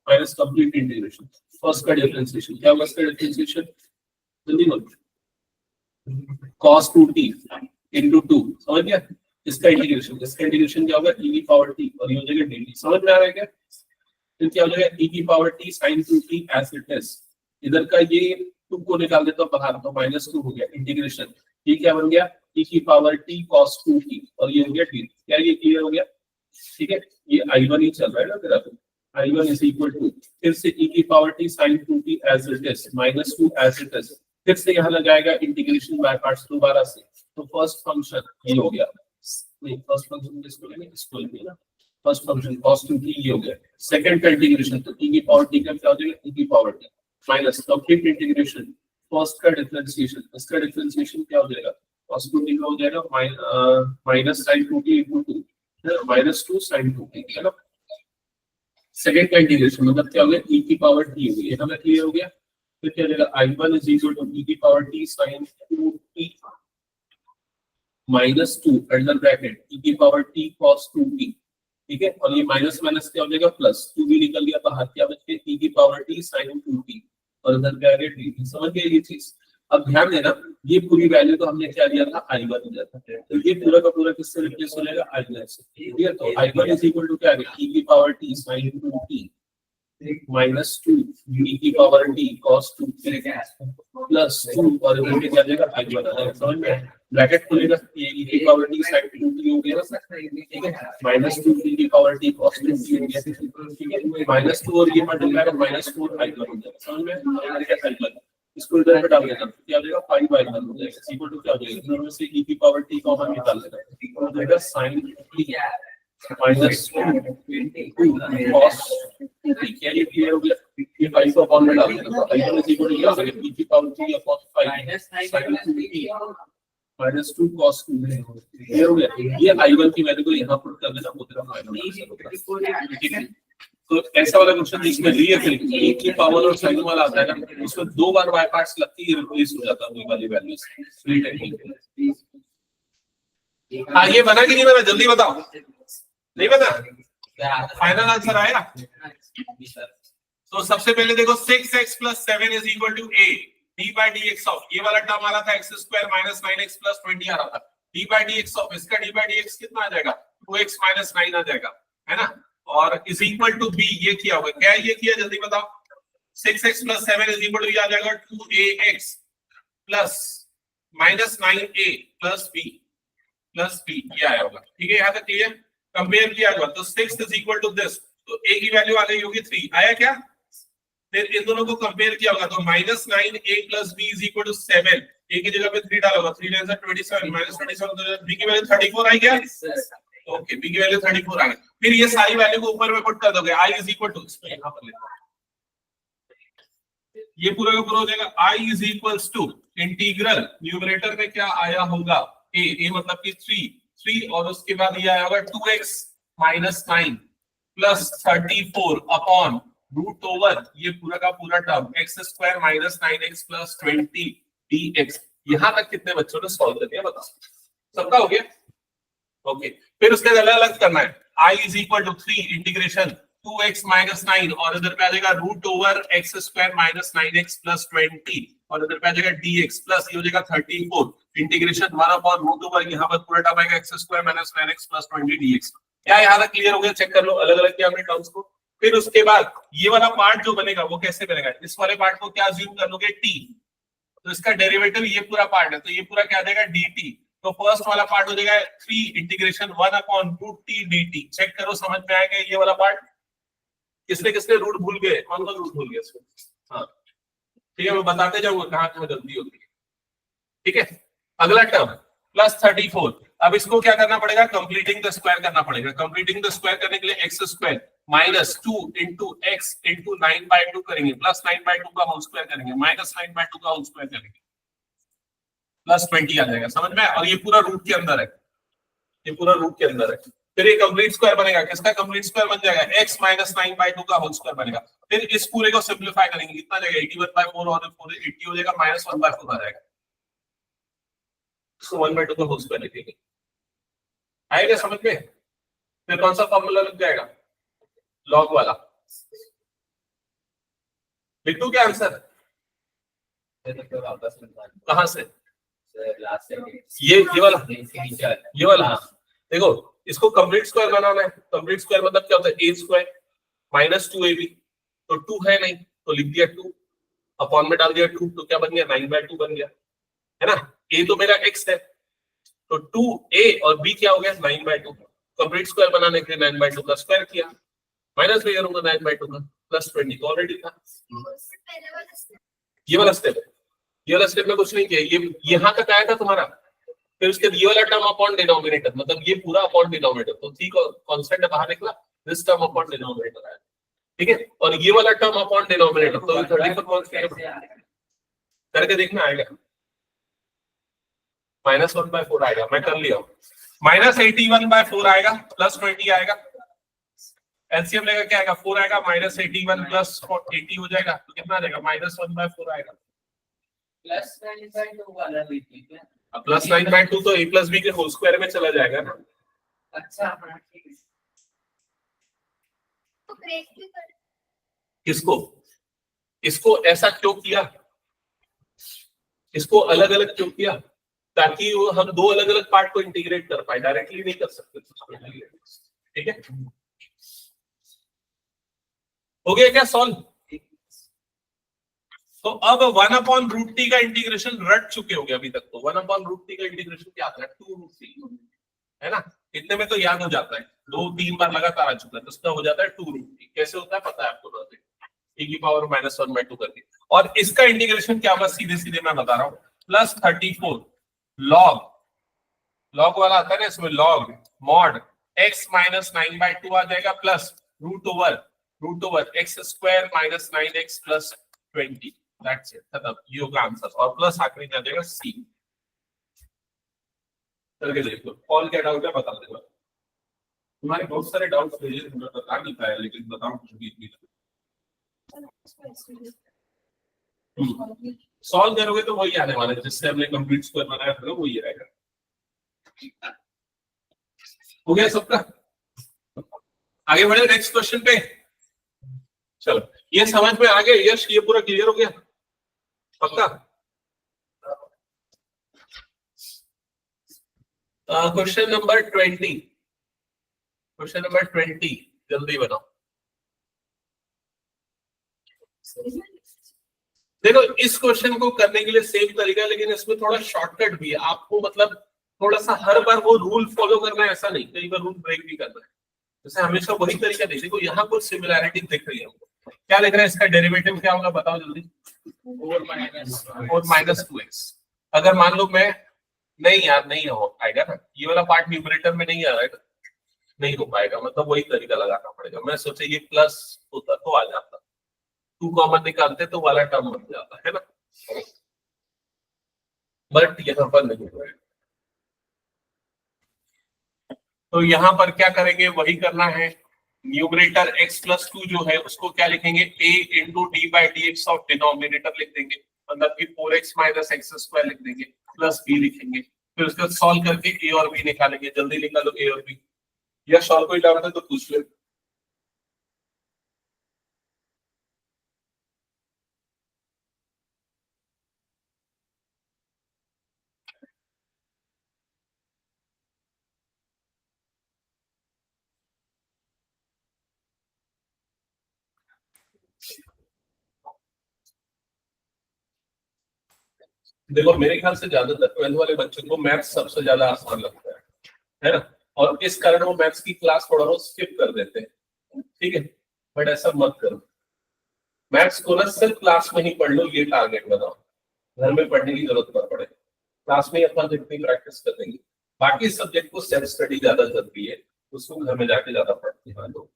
minus complete integration. First का डिफरेंशिएशन क्या होगा, इसका डिफरेंशिएशन जल्दी बोलो, cos 2t into 2, समझ गया। इसका इंटीग्रेशन क्या होगा, e की पावर t और ये हो जाएगा dt। समझ में आ रहा है क्या? फिर क्या हो जाएगा, e की power t sin 2t as it is। इधर का ये 2 को निकाल देता हूं बाहर, तो -2 हो गया इंटीग्रेशन। ये क्या बन गया, e की पावर t cos 2t और ये हो गया dt। क्या ये क्लियर हो गया? ठीक है, ये I1 ही चल रहा है ना तेरा, तो I1 इज इक्वल टू फिर से e की power t sin 2t as it is -2 as it is। फिर से यहाँ लगाएगा इंटीग्रेशन बाय पार्ट्स दोबारा से, तो फर्स्ट फंक्शन ये हो गया। नहीं फर्स्ट फंक्शन किसको लेंगे, इसको लेंगे ना। फर्स्ट फंक्शन cos 2t ये हो गया। सेकंड का इंटीग्रेशन तो e की पावर t का क्या हो जाएगा, e की power t minus complete integration first का डिफरेंशिएशन, इसका डिफरेंशिएशन क्या हो जाएगा, cos 2t का हो जाएगा minus sin 2t into 2 -2 sin 2t, है ना। सेकंड का इंटीग्रेशन मतलब क्या हो गया, e की पावर t हो गई, हमें क्लियर हो गया। फिर क्या जाएगा, I1 is equal to e की power t sin 2t -2 under bracket e की पावर t cos 2t। ठीक है, और ये माइनस माइनस क्या हो जाएगा प्लस, 2 भी निकल गया बाहर, क्या बच गया e की पावर t sin 2t और इधर क्या आ गया dt। समझ गए ये चीज? अब ध्यान देना, ये पूरी वैल्यू तो हमने क्या दिया था, I1 दिया था, तो ये पूरा का पूरा किससे रिप्लेस हो जाएगा, I1 से। ठीक है, तो I1 इज इक्वल टू क्या आ गया, e की power t sin 2t -2 e की power t cos 2t plus 2 और इधर क्या जाएगा I1। समझ में? ब्रैकेट खुलेगा, ये e की पावर t sin 2t हो गया, ठीक है, -2 e की पावर t cos 2t हो गया, ठीक है, -2 और ये मल्टीप्लाई -4 I1 हो जाएगा। समझ में? I1 इसको इधर पे डाल देना, क्या हो जाएगा 5/1 हो जाएगा, इक्वल टू क्या हो जाएगा, दोनों में से e की पावर t कॉमन निकाल लेना, हो जाएगा sin t -2 cos क्या ये क्लियर हो गया। ये 5 को अपॉन में डाल देना, तो I1 इज इक्वल टू क्या हो जाएगा, e की power t upon 5 sin 2t -2 cos 2t clear हो गया। ये I1 की वैल्यू को यहां पुट कर देना, वो तेरा फाइनल। ठीक है, तो ऐसा वाला क्वेश्चन जिसमें e की पावर और साइन वाला आता है ना, उसमें 2 बार बाय पार्ट्स लगती है, रिप्लेस हो जाता है वही वाली वैल्यू से। Free technique. हां ये बना कि नहीं बना, जल्दी बताओ। नहीं बना? फाइनल आंसर आया? तो सबसे पहले देखो 6x + 7 = a d/dx ऑफ, ये वाला टर्म आ रहा था x² - 9x + 20 आ रहा था, d/dx ऑफ इसका d/dx कितना आ जाएगा, 2x - 9 आ जाएगा, है ना। और इज इक्वल टू b, ये किया होगा क्या, ये किया जल्दी बताओ। 6x + 7 = ये आ जाएगा 2ax + -9a + b ये आया होगा। ठीक है, यहाँ तक क्लियर? कंपेयर किया होगा तो 6 = दिस, तो a की वैल्यू आ गई होगी 3, आया क्या। फिर इन दोनों को कंपेयर किया होगा तो -9a + b = 7, a की जगह पे 3 डाला होगा, 3 9 27 -27 b की वैल्यू 34 आई क्या। ओके, b की वैल्यू 34 आ गई। फिर ये सारी वैल्यू को ऊपर में पुट कर दोगे, i इज इक्वल टू, इसमें यहाँ पर लिखो, ये पूरा का पूरा हो जाएगा i is equals to integral, numerator में क्या आया होगा a मतलब कि 3 और उसके बाद ये आया होगा 2x minus 9 plus 34 upon root over ये पूरा का पूरा term x square minus 9x plus 20 dx। यहां तक कितने बच्चों ने सॉल्व कर दिया बताओ? सबका हो गया? ओके, फिर उसके अलग अलग करना है, i is equal to 3 integration 2x minus 9 और इधर पे आ जाएगा root over x square minus 9x plus 20 और इधर पे आ जाएगा dx प्लस ये हो जाएगा 34 इंटीग्रेशन 1 अपॉन रूट ओवर यहाँ पर पूरा टर्म आएगा x square minus 9x plus 20 dx। क्या यहाँ तक क्लियर हो गया? चेक कर लो अलग अलग क्या हमने टर्म्स को। फिर उसके बाद ये वाला पार्ट जो बनेगा वो कैसे बनेगा? इस वाले पार्ट को क्या अज्यूम कर लोगे? t, तो इसका डेरिवेटिव ये पूरा पार्ट है, तो ये पूरा क्या आ जाएगा? dt। तो फर्स्ट वाला पार्ट हो जाएगा 3 integration 1 upon root t dt। Check करो समझ में आएगा ये वाला पार्ट? किसने किसने रूट भूल गए? कौन कौन रूट भूल गया इसको? हाँ ठीक है, मैं बताते जाऊंगा कहां कहां गलती होती है। ठीक है, अगला टर्म प्लस 34। अब इसको क्या करना पड़ेगा? कंप्लीटिंग द स्क्वायर करना पड़ेगा। कंप्लीटिंग द स्क्वायर करने के लिए x square minus 2 into x into 9/2 करेंगे, प्लस 9/2 का होल स्क्वायर करेंगे, माइनस 9/2 का होल स्क्वायर करेंगे, प्लस 20 आ जाएगा। समझ में? और ये पूरा रूट के अंदर है, ये पूरा रूट के अंदर है। फिर ये कंप्लीट स्क्वायर बनेगा, किसका कंप्लीट स्क्वायर बन जाएगा? x माइनस 9/2 का होल स्क्वायर बनेगा। फिर इस पूरे को सिंपलीफाई करेंगे, कितना जाएगा? 81/4 और 80 हो जाएगा, माइनस 1/4 आ जाएगा, इसको 1/2 का होल स्क्वायर लिखेंगे। आएगा समझ में? फिर कौन सा फॉर्मूला लग जाएगा? लॉग वाला। लिख दूं क्या आंसर? कहां से? ये वाला देखो, इसको कंप्लीट स्क्वायर बनाना है। कंप्लीट स्क्वायर मतलब क्या होता है? a स्क्वायर माइनस 2ab, तो 2 है नहीं तो लिख दिया 2, अपॉन में डाल दिया 2, तो क्या बन गया? 9/2 बन गया, है ना? a तो मेरा x है, तो 2a और b क्या हो गया? 9/2। कंप्लीट स्क्वायर बनाने के लिए 9/2 का स्क्वायर किया, माइनस में करूंगा 9/2 का, प्लस 20 तो ऑलरेडी था। ये वाला स्टेप है, ये वाला स्टेप में कुछ नहीं किया, ये यहां तक आया था तुम्हारा। फिर उसके ये वाला टर्म अपॉन डिनोमिनेटर, मतलब ये पूरा अपॉन डिनोमिनेटर, तो ठीक कांस्टेंट बाहर निकला, दिस टर्म अपॉन डिनोमिनेटर आया, ठीक है। और ये वाला टर्म अपॉन डिनोमिनेटर, तो 34 करके देखना आएगा, माइनस 1/4 आएगा, मैं कर लिया। माइनस 81/4 आएगा, प्लस 20 आएगा, एलसीएम लेगा क्या आएगा? 4 आएगा, माइनस 81 प्लस 80 हो जाएगा, तो कितना आ जाएगा? माइनस 1/4 आएगा। प्लस 9/2 वाला भी ठीक है, अब प्लस 9/2 तो a प्लस b के होल स्क्वायर में चला जाएगा ना। अच्छा हाँ ठीक है। तो ब्रेक भी कर। किसको? इसको ऐसा क्यों किया? इसको अलग अलग क्यों किया? ताकि वो हम दो अलग अलग पार्ट को इंटीग्रेट कर पाए, डायरेक्टली नहीं कर सकते। ठीक है, हो गया क्या सॉल्व? तो अब 1/√t का इंटीग्रेशन रट चुके होंगे अभी तक। तो 1/√t का इंटीग्रेशन क्या आता है? 2√t, है ना? इतने में तो याद हो जाता है, 2-3 बार लगातार आ चुका है, तो इसका हो जाता है 2√t। कैसे होता है पता है आपको? e की पावर -1/2 करके। और इसका इंटीग्रेशन क्या होगा? सीधे सीधे मैं बता रहा हूं, प्लस 34 लॉग वाला आता है ना इसमें, लॉग मॉड x माइनस 9/2 आ जाएगा, plus root over x square minus 9x plus 20। That's it, खत्म। ये होगा आंसर, और प्लस आखिरी में आ जाएगा c। करके देखो, कॉल क्या डाउट है बता देगा। तुम्हारे बहुत सारे डाउट्स भेजे, मैं बता नहीं पाया, लेकिन बताऊं कुछ भी। सॉल्व करोगे तो वही आने वाला है, जिससे हमने कंप्लीट स्क्वायर बनाया था वही आएगा। हो गया सबका? आगे बढ़े नेक्स्ट क्वेश्चन पे। चलो, ये समझ में आ गया यश? ये पूरा क्लियर हो गया पक्का? क्वेश्चन नंबर 20, क्वेश्चन नंबर 20 जल्दी बनाओ। देखो, इस क्वेश्चन को करने के लिए सेम तरीका है, लेकिन इसमें थोड़ा शॉर्टकट भी है। आपको मतलब थोड़ा सा हर बार वो रूल फॉलो करना है ऐसा नहीं, कई बार रूल ब्रेक भी करना है। जैसे हमेशा वही तरीका नहीं। देखो यहाँ कुछ सिमिलैरिटी दिख रही है हमको। क्या लिख रहा है? इसका डेरिवेटिव क्या होगा बताओ जल्दी? 4 माइनस 2x। अगर मान लो मैं नहीं यार नहीं हो आएगा ना, ये वाला पार्ट न्यूमरेटर में नहीं आ रहा है, नहीं हो पाएगा, मतलब वही तरीका लगाना पड़ेगा। मैं सोचा ये प्लस होता तो आ जाता, 2 कॉमन निकालते तो वाला टर्म बन जाता है ना, बट यहाँ पर नहीं हुआ है। तो यहाँ पर क्या करेंगे, वही करना है। न्यूमरेटर x+2 जो है उसको क्या लिखेंगे, a into d by d x, of denominator लिख देंगे, मतलब कि 4x माइनस एक्स स्क्वायर लिख देंगे, प्लस b लिखेंगे। फिर उसके बाद सॉल्व करके a और b निकालेंगे। जल्दी निकालो a और b, या सॉल्व कोई डाउट है तो पूछ ले। देखो मेरे ख्याल से ज्यादातर 12th वाले बच्चों को मैथ्स सबसे ज्यादा आसान लगता है ना, और इस कारण वो मैथ्स की क्लास थोड़ा बहुत स्किप कर देते हैं, ठीक है, बट ऐसा मत करो। मैथ्स को ना सिर्फ क्लास में ही पढ़ लो, ये टारगेट बनाओ, घर में पढ़ने की जरूरत ना पड़े। क्लास में अपन जितनी प्रैक्टिस कर देंगे, बाकी सब्जेक्ट को सेल्फ स्टडी ज्यादा जरूरी है, उसको घर में जाके ज्यादा पढ़ते हैं लोग।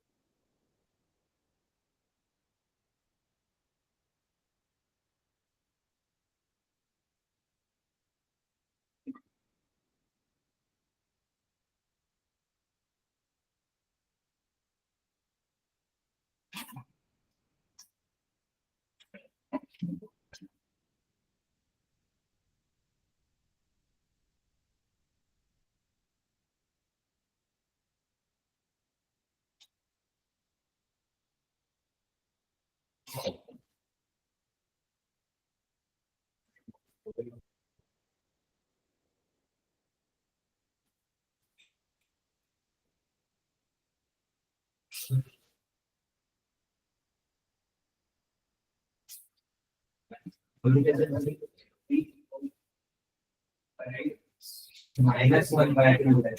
-1/2 है।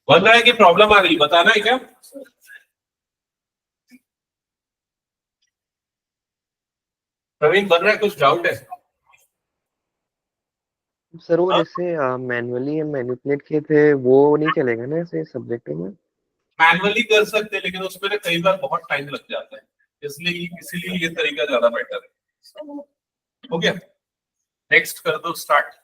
बन रहा है कि प्रॉब्लम आ रही, बताना है क्या? प्रवीण बन रहा है, कुछ डाउट है? सर वो हाँ? जैसे मैनुअली मैनिपुलेट किए थे वो नहीं चलेगा ना ऐसे सब्जेक्ट में? मैनुअली कर सकते हैं, लेकिन उसमें ना कई बार बहुत टाइम लग जाता है, इसलिए इसीलिए ये तरीका ज्यादा बेटर है। हो गया, नेक्स्ट कर दो start.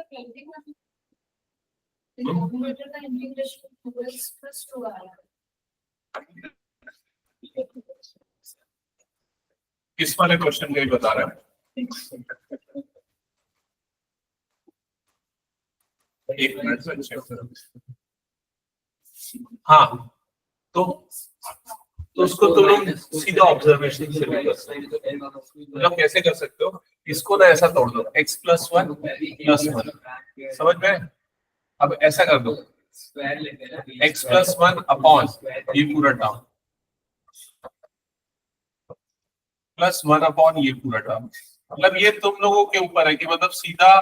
the blending of the denominator, the integration of x plus 2y. इस वाले क्वेश्चन का ही बता रहा है। एक मिनट। हाँ, तो उसको तुम लोग सीधा ऑब्जर्वेशन से भी कर सकते हो। मतलब कैसे कर सकते हो, इसको ना ऐसा तोड़ दो, x प्लस 1 प्लस 1, समझ में? अब ऐसा कर दो, x प्लस 1 अपॉन ये पूरा टर्म प्लस 1 अपॉन ये पूरा टर्म। मतलब ये तुम लोगों के ऊपर है कि मतलब सीधा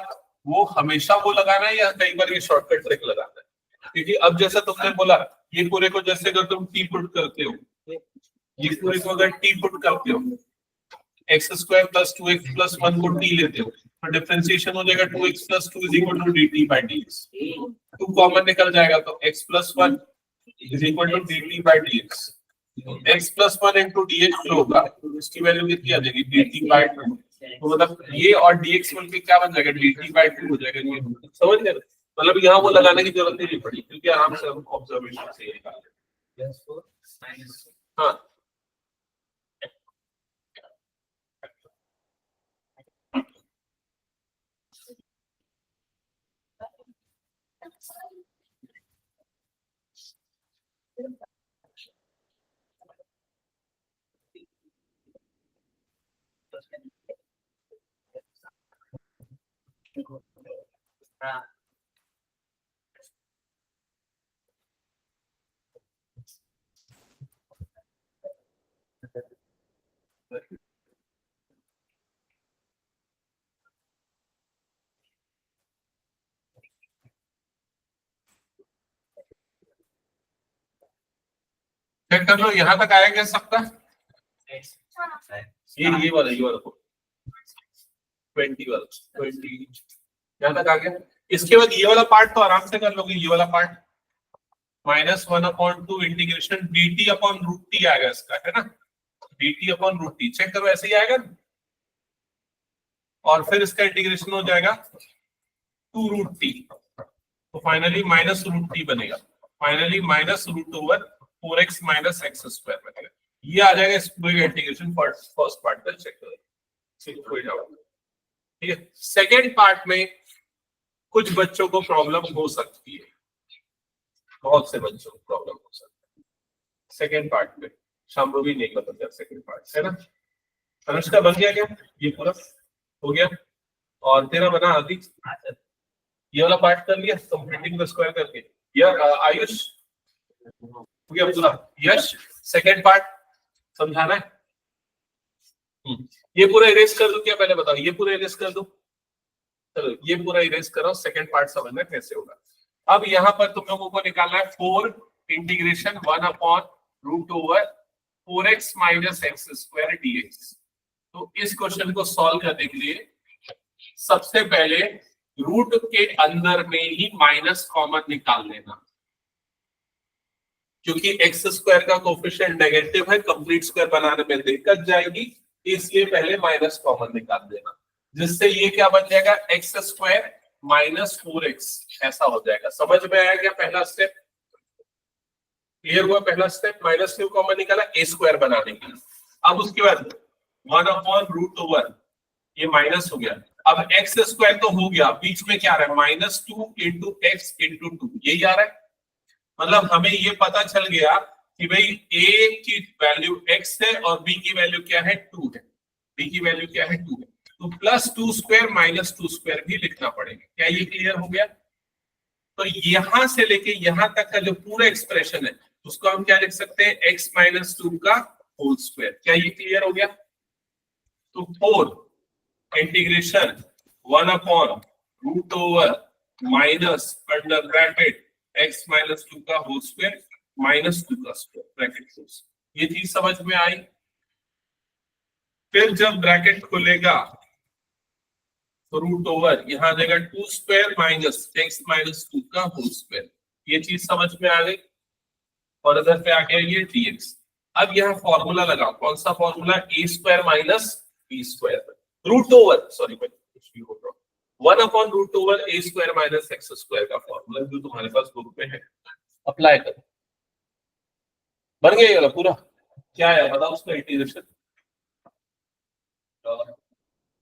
वो हमेशा वो लगाना है या कई बार ये शॉर्टकट ट्रिक लगाना है। क्योंकि अब जैसा तुमने बोला, ये पूरे को जैसे अगर तुम टी पुट करते हो, ये पूरे को अगर टी पुट करते हो, x square plus 2x plus 1 को टी लेते हो तो डिफरेंशिएशन हो जाएगा 2x plus 2 is equal to dt by dx। 2 common निकल जाएगा तो x plus 1 is equal to dt by dx। x plus 1 into dx जो होगा इसकी वैल्यू कितनी आ जाएगी, dt बाय 2। तो मतलब ये और dx मिलके क्या बन जाएगा, dt बाय 2 हो जाएगा। ये समझ गए? मतलब यहाँ वो लगाने की जरूरत नहीं पड़ी क्योंकि आराम से हम ऑब्जर्वेशन से ये निकाल लेंगे। हाँ, चेक कर लो यहाँ तक आया क्या सबका? ये वाला 20 वाला 20 यहाँ तक आ गया। इसके बाद ये वाला पार्ट तो आराम से कर लोगे। ये वाला part -1/2 integration dt upon root t आएगा इसका, है ना? dt upon root t check करो, ऐसे ही आएगा। और फिर इसका इंटीग्रेशन हो जाएगा 2 रूट टी, तो फाइनली माइनस रूट टी बनेगा। Finally minus root over 4x minus x square बनेगा। ये आ जाएगा इस पूरे इंटीग्रेशन फर्स्ट पार्ट का। चेक करो, ठीक है। सेकेंड पार्ट में कुछ बच्चों को प्रॉब्लम हो सकती है, बहुत से बच्चों को प्रॉब्लम हो सकती है सेकेंड पार्ट में। शाम भी नहीं पता क्या सेकेंड पार्ट है ना। अनुष्का बन गया क्या? ये पूरा हो गया। और तेरा बना आदि, ये वाला पार्ट कर लिया कंप्लीटिंग द स्क्वायर करके। यार आयुष हो गया पूरा। यश सेकेंड पार्ट समझाना है। ये पूरा इरेज कर दूं क्या, पहले बताओ। ये पूरा इरेज कर दूं, चलो ये पूरा इरेज करो, सेकेंड पार्ट समझना कैसे होगा। अब यहाँ पर तुम लोगों को निकालना है 4 integration 1 upon root over 4x minus x square dx। तो इस क्वेश्चन को सॉल्व करने के लिए सबसे पहले रूट के अंदर में ही माइनस कॉमन निकाल लेना, क्योंकि एक्स स्क्वायर का कोफिशिएंट नेगेटिव है, कंप्लीट स्क्वायर बनाने में दिक्कत जाएगी, इसलिए पहले माइनस कॉमन निकाल देना, जिससे ये क्या बन जाएगा, एक्स स्क्वायर माइनस 4x ऐसा हो जाएगा। समझ में आया क्या? पहला स्टेप क्लियर हुआ। पहला स्टेप माइनस क्यू कॉमन निकाला ए स्क्वायर बनाने के लिए। अब उसके बाद 1 अपॉन रूट ओवर ये माइनस हो गया। अब एक्स स्क्वायर तो हो गया, बीच में क्या आ रहा है, -2 इंटू एक्स इंटू 2 यही आ रहा है। मतलब हमें ये पता चल गया कि भाई a की वैल्यू x है और b की वैल्यू क्या है, 2 है। b की वैल्यू क्या है, 2 है। तो +2 स्क्वायर माइनस 2 स्क्वायर भी लिखना पड़ेगा। क्या ये क्लियर हो गया? तो यहां से लेके यहां तक का जो पूरा एक्सप्रेशन है उसको हम क्या लिख सकते हैं, x माइनस 2 का होल स्क्वायर। क्या ये क्लियर हो गया? तो 4 integration 1 upon root over minus under bracket x minus 2 का होल स्क्वायर माइनस 2 का स्क्वायर ब्रैकेट क्लोज। ये चीज समझ में आई। फिर जब ब्रैकेट खुलेगा तो रूट ओवर यहां आ जाएगा 2 स्क्वायर माइनस x माइनस 2 का होल स्क्वायर। ये चीज समझ में आ गई। और इधर पे आ गया ये dx। अब यहाँ फॉर्मूला लगाओ, कौन सा formula, a square minus b square root over, sorry 1/√a² minus x² का फॉर्मूला जो तुम्हारे पास ग्रुप में है, अप्लाई करो। बन गया ये वाला पूरा? क्या है बताओ उसका इंटीग्रेशन?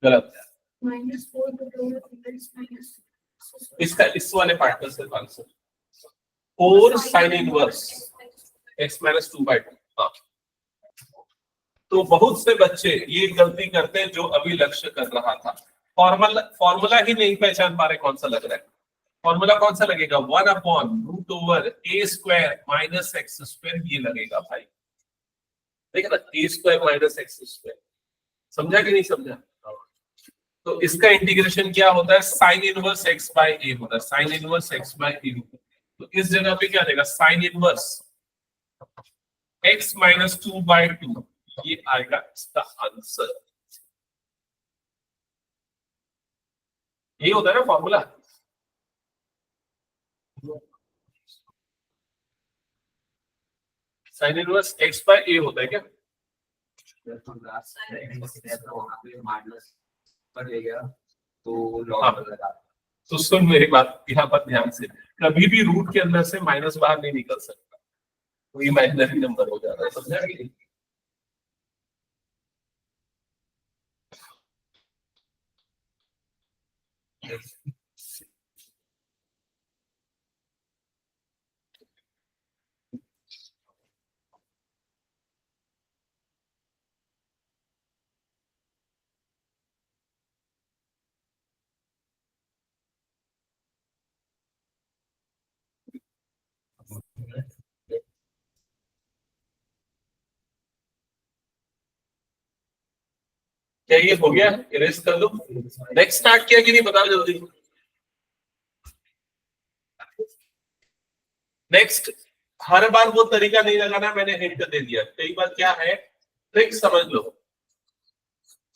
गलत। इसका इस वाले पार्ट का सिर्फ आंसर 4 sin इनवर्स x - 2/2। हाँ, तो बहुत से बच्चे ये गलती करते हैं जो अभी लक्ष्य कर रहा था, फॉर्मूला ही नहीं पहचान पा रहे कौन सा लग रहा है। फॉर्मूला कौन सा लगेगा? 1/√a² माइनस x², ये लगेगा भाई। देखा ना, a² माइनस x²। समझा कि नहीं समझा? तो इसका इंटीग्रेशन क्या होता है? sin इनवर्स x/a होता है, sin इनवर्स x/a। तो इस जगह पे क्या देगा? sin इनवर्स x - 2/2, ये आएगा इसका आंसर। ये होता है ना फॉर्मूला। sin इनवर्स x/a होता है क्या? तो सुन मेरी बात यहाँ पर ध्यान से, कभी भी रूट के अंदर से माइनस बाहर नहीं निकल सकता, वो इमेजिनरी नंबर हो जाता है। समझा कि नहीं? क्या ये हो गया? इरेज कर दो। नेक्स्ट स्टार्ट किया कि नहीं बताओ जल्दी। नेक्स्ट, हर बार वो तरीका नहीं लगाना, मैंने हिंट दे दिया। कई बार क्या है, ट्रिक समझ लो।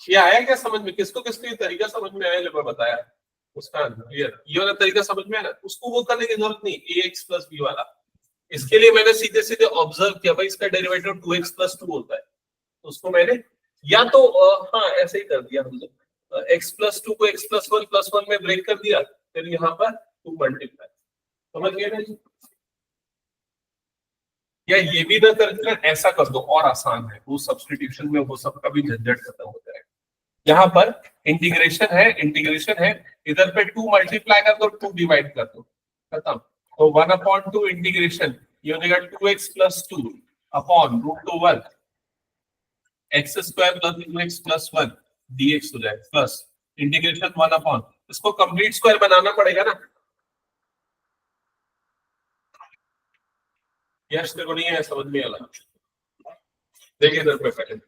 ये आया क्या समझ में? किसको किसको ये तरीका समझ में आया जो मैं बताया? उसका क्लियर, ये वाला तरीका समझ में आया? उसको वो करने की जरूरत नहीं, ax + b वाला। इसके लिए मैंने सीधे सीधे ऑब्जर्व किया, भाई इसका डेरिवेटिव 2x + 2 होता है, तो उसको मैंने या तो हाँ ऐसे ही कर दिया हमने, x + 2 को x + 1 + 1 में ब्रेक कर दिया, फिर यहाँ पर 2 मल्टीप्लाई। समझ गए ना जी? या ये भी ना करके ऐसा कर दो, और आसान है, वो सब्स्टिट्यूशन में वो सब का भी झंझट खत्म हो जाएगा। यहाँ पर इंटीग्रेशन है, इधर पे 2 मल्टीप्लाई कर दो, 2 डिवाइड कर दो, खत्म। तो 1/2 इंटीग्रेशन, ये हो जाएगा 2x + 2 upon √1 x² + 2x + 1 dx हो जाएगा, प्लस इंटीग्रेशन 1/, इसको कंप्लीट स्क्वायर बनाना पड़ेगा ना। यस, देखो नहीं है समझ में आला। देखिए इधर पे पहले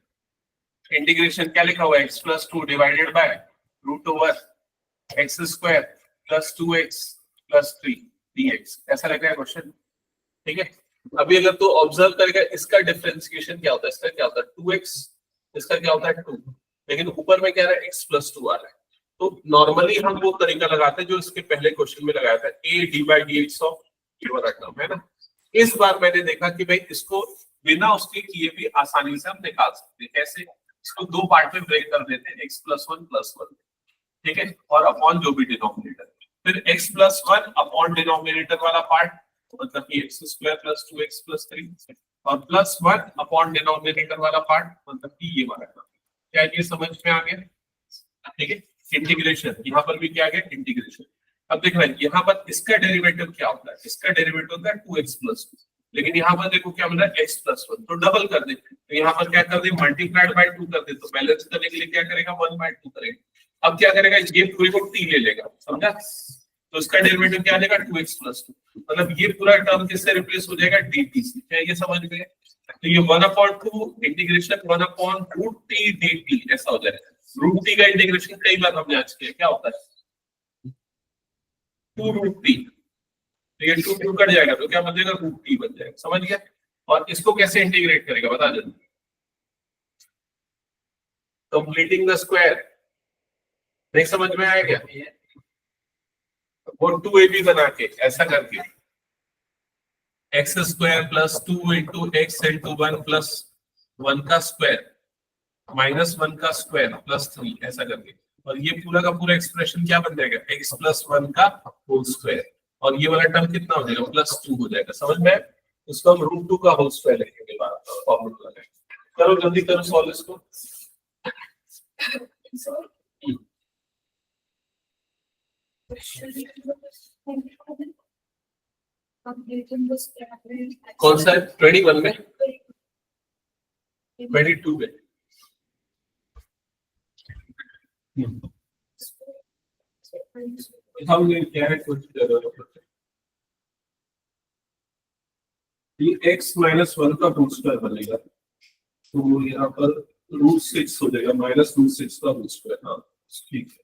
इंटीग्रेशन क्या लिखा हुआ है? x + 2 divided by √1 x² + 2x + 3 dx, ऐसा लग रहा है क्वेश्चन। ठीक है, अभी अगर तो ऑब्जर्व करेगा, इसका डिफरेंशिएशन क्या होता है? इसका क्या होता है? 2x, इसका क्या होता है 2, लेकिन ऊपर में क्या है? x + 2 आ रहा है। तो नॉर्मली हम वो तरीका लगाते हैं जो इसके पहले क्वेश्चन में लगाया था, a d/dx ऑफ ये वाला टर्म है ना। इस बार मैंने देखा कि भाई इसको बिना उसके किए भी आसानी से हम निकाल सकते हैं। कैसे? इसको 2 पार्ट में ब्रेक कर देते हैं, x + 1 + 1, ठीक है, और अपॉन जो भी डिनोमिनेटर, फिर x + 1 अपॉन डिनोमिनेटर वाला पार्ट, मतलब कि x² + 2x + 3, और +1 अपॉन डिनोमिनेटर वाला पार्ट, मतलब कि ये वाला। क्या ये समझ में आ गया? ठीक है, इंटीग्रेशन, यहाँ पर भी क्या आ गया? इंटीग्रेशन। अब देख रहे हैं यहाँ पर इसका डेरिवेटिव क्या होता है? इसका डेरिवेटिव होता है 2x + 2, लेकिन यहाँ पर देखो क्या मिला? x + 1, तो डबल कर दे। तो यहाँ पर क्या कर दे? मल्टीप्लाइड बाय 2 कर दे, तो बैलेंस करने के लिए क्या करेगा? 1/2 करेगा। अब क्या करेगा? ये पूरी को t ले लेगा, समझा? तो इसका डेरिवेटिव क्या आ जाएगा? 2x + 2, मतलब ये पूरा टर्म किससे रिप्लेस हो जाएगा? dt से। क्या ये समझ गए? तो ये 1/2 इंटीग्रेशन 1/√t dt ऐसा हो जाएगा। √t का इंटीग्रेशन कई बार हमने आज किया, क्या होता है? 2√t, तो ये 2 कट जाएगा, तो क्या बन जाएगा? √t बन जाएगा। समझ गया? और इसको कैसे इंटीग्रेट करेगा बता जल्दी। कंप्लीटिंग द स्क्वायर, नहीं समझ में आया क्या? वो 2ab बना के ऐसा करके x² + 2 × x × 1 + 1 का स्क्वायर -1 का स्क्वायर + 3 ऐसा करके, और ये पूरा का पूरा एक्सप्रेशन क्या बन जाएगा, x प्लस वन का होल स्क्वायर, और ये वाला टर्म कितना हो जाएगा, प्लस टू हो जाएगा। समझ में? उसको हम रूट टू का होल स्क्वायर लिखेंगे बाद फॉर्मूला लगाएंगे। करो जल्दी करो सॉल्व इसको। कौन सा है, 21 में, 22 में? हमने क्या है कुछ एक्स माइनस वन का होल स्क्वायर बनेगा, तो यहाँ पर रूट सिक्स हो जाएगा, माइनस रूट सिक्स का होल स्क्वायर। हाँ ठीक है।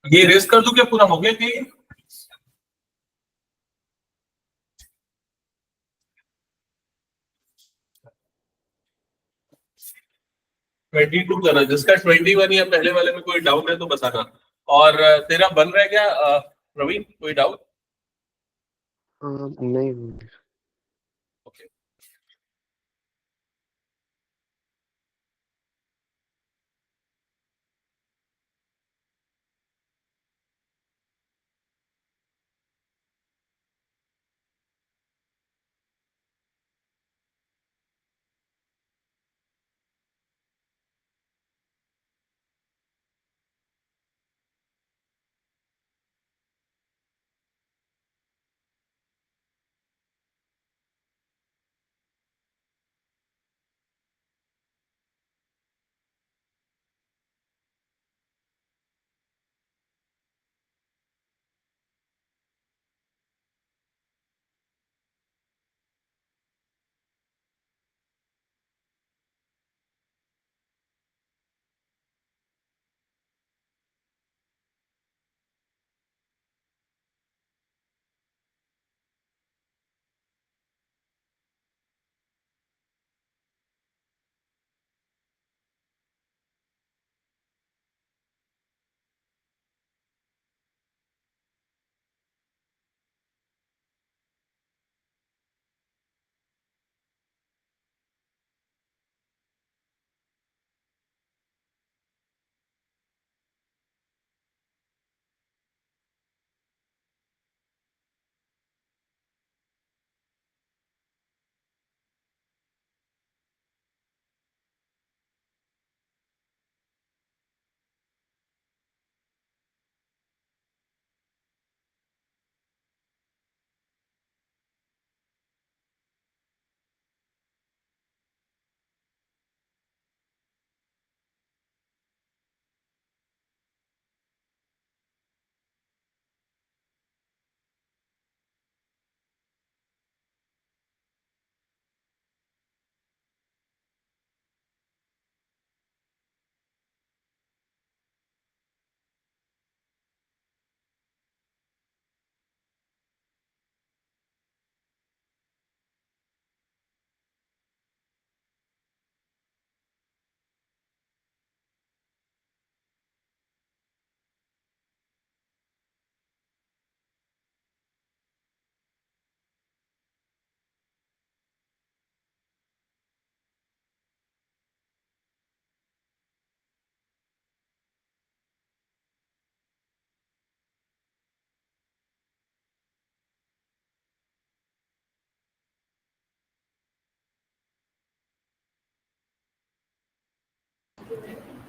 ये रेस कर दूं क्या, पूरा हो गया कि 22 करना, जिसका 21 या पहले वाले में कोई डाउट है तो बताना। और तेरा बन रहा है क्या प्रवीण, कोई डाउट? नहीं। ओके।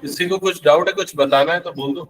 किसी को कुछ डाउट है, कुछ बताना है तो बोल दो।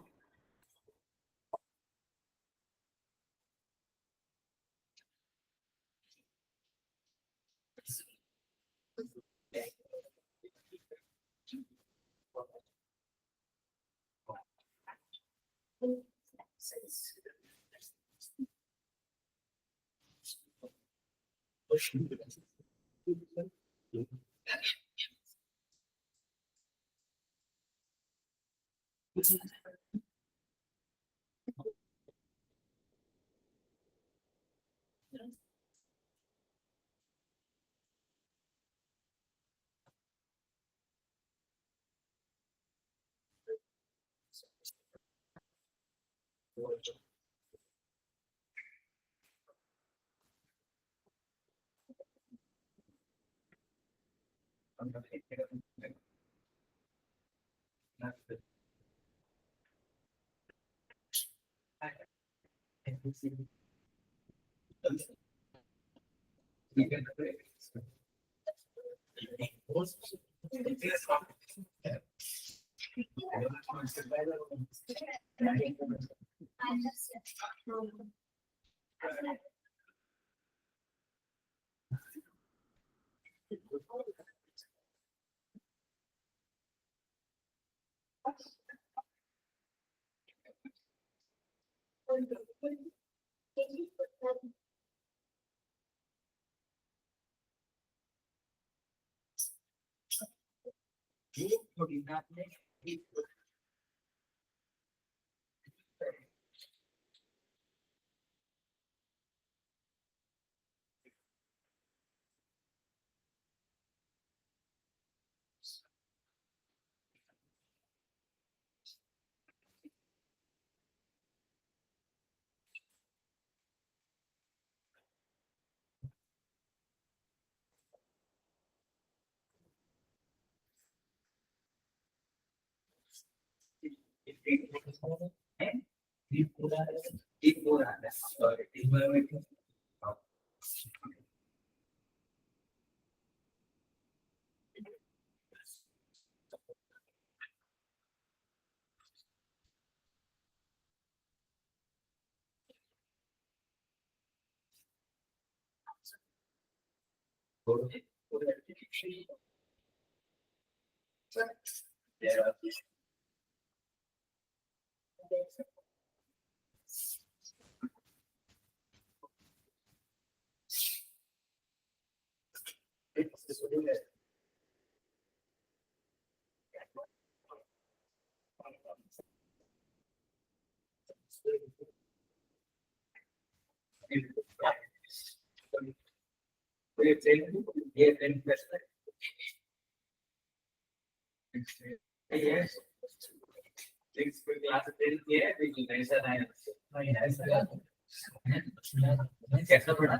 कैसा पढ़ा?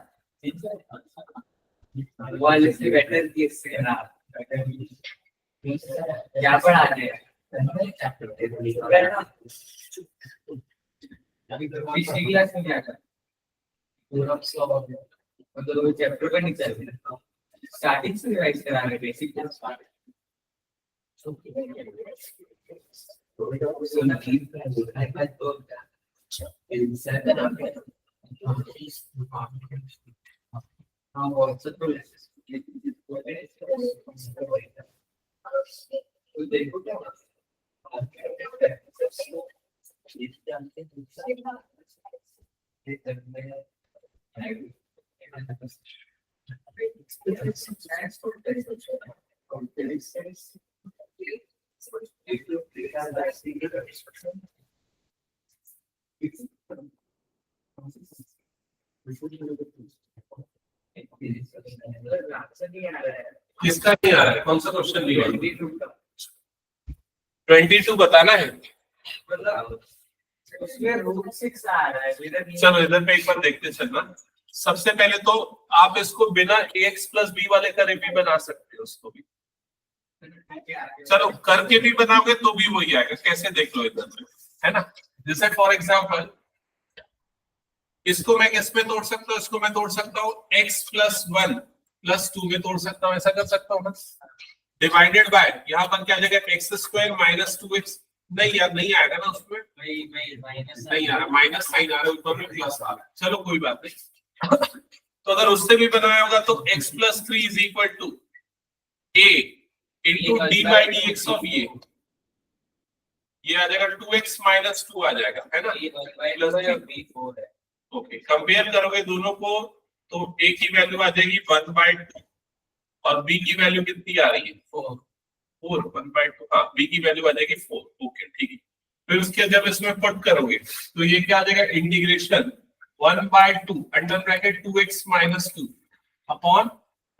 वाले से बेटर की इससे ना क्या पढ़ा है? पिछली क्लास में क्या था? पूरा मतलब वो चैप्टर का नहीं चल रहा, स्टार्टिंग से रिवाइज करा रहे basic class so nothing I thought in seven how also to किसका नहीं आ रहा है? कौन सा क्वेश्चन नहीं आ रहा? 22 बताना है। उसमें रूट 6 आ रहा है चलो इधर पे एक बार देखते चलना। सबसे पहले तो आप इसको बिना ax प्लस b वाले का भी बना सकते हो, उसको भी चलो करके भी बनाओगे तो भी वही आएगा। कैसे देख लो इधर पे, है ना। जैसे फॉर एग्जाम्पल इसको मैं किस में तोड़ सकता हूँ? इसको मैं तोड़ सकता हूँ x प्लस 1 प्लस 2 में तोड़ सकता हूँ, ऐसा कर सकता हूँ ना। डिवाइडेड बाय यहाँ पर क्या आ जाएगा एक्स स्क्वायर माइनस 2x, नहीं यार नहीं आएगा ना उसमें, माइनस नहीं आ रहा, माइनस साइन आ रहा है ऊपर में, प्लस आ रहा है, चलो कोई बात नहीं। तो अगर उससे भी बनाया होगा तो x plus 3 is equal to a into d by d x of ये आ जाएगा 2x माइनस 2 आ जाएगा, है ना, प्लस b4 है। ओके। कंपेयर करोगे दोनों को तो a की वैल्यू आ जाएगी 1/2 और b की वैल्यू कितनी आ रही है 4 1/2, हाँ b की वैल्यू आ जाएगी 4, ओके ठीक है। फिर उसके जब इसमें पुट करोगे तो ये क्या आ जाएगा integration 1/2 under bracket 2x minus 2 upon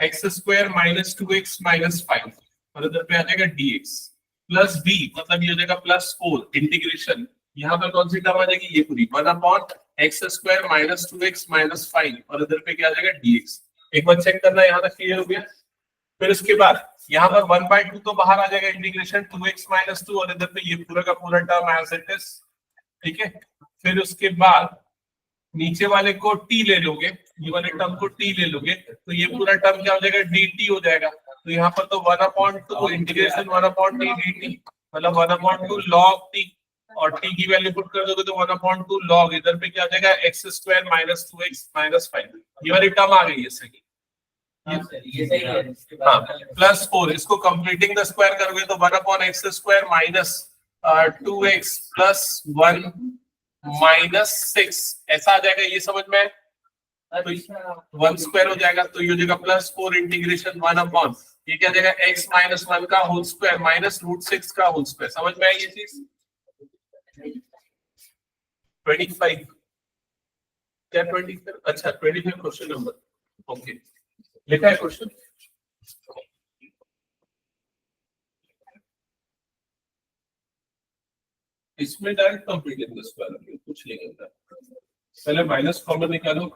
x square minus 2x minus 5 और इधर पे आ जाएगा dx प्लस b, मतलब ये हो जाएगा प्लस 4 इंटीग्रेशन, यहाँ पर कौन सी टर्म आ जाएगी ये पूरी 1 upon x square minus 2x minus 5 और इधर पे क्या आ जाएगा dx। एक बार चेक करना, यहाँ तक क्लियर हो गया। फिर उसके बाद यहाँ पर 1/2 तो बाहर आ जाएगा इंटीग्रेशन 2x माइनस 2 और इधर पे ये पूरा का पूरा टर्म एज इट इज, ठीक है। फिर उसके बाद नीचे वाले को t ले लोगे, ये वाले टर्म को t ले लोगे तो ये पूरा टर्म क्या हो जाएगा dt हो जाएगा। तो यहाँ पर तो 1/2 इंटीग्रेशन 1/t dt मतलब 1/2 log t और t की वैल्यू पुट कर दोगे तो 1/2 log इधर पे क्या आ जाएगा x square minus 2x minus 5, ये वाली टर्म आ गई है सही। ये सही है। हाँ प्लस 4 इसको कंप्लीटिंग द स्क्वायर करोगे तो 1/x square minus 2x plus 1 minus 6 ऐसा आ जाएगा, ये समझ में 1 स्क्वायर हो जाएगा तो ये हो जाएगा प्लस 4 इंटीग्रेशन 1 अपॉन ये क्या जाएगा x माइनस 1 का होल स्क्वायर माइनस √6 का होल स्क्वायर। समझ में आई ये चीज? 25 क्या 25? अच्छा 25 क्वेश्चन नंबर, ओके लिखा है क्वेश्चन। इसमें डायरेक्ट कंप्लीट द स्क्वायर कुछ नहीं करता, पहले माइनस कॉमन निकालो।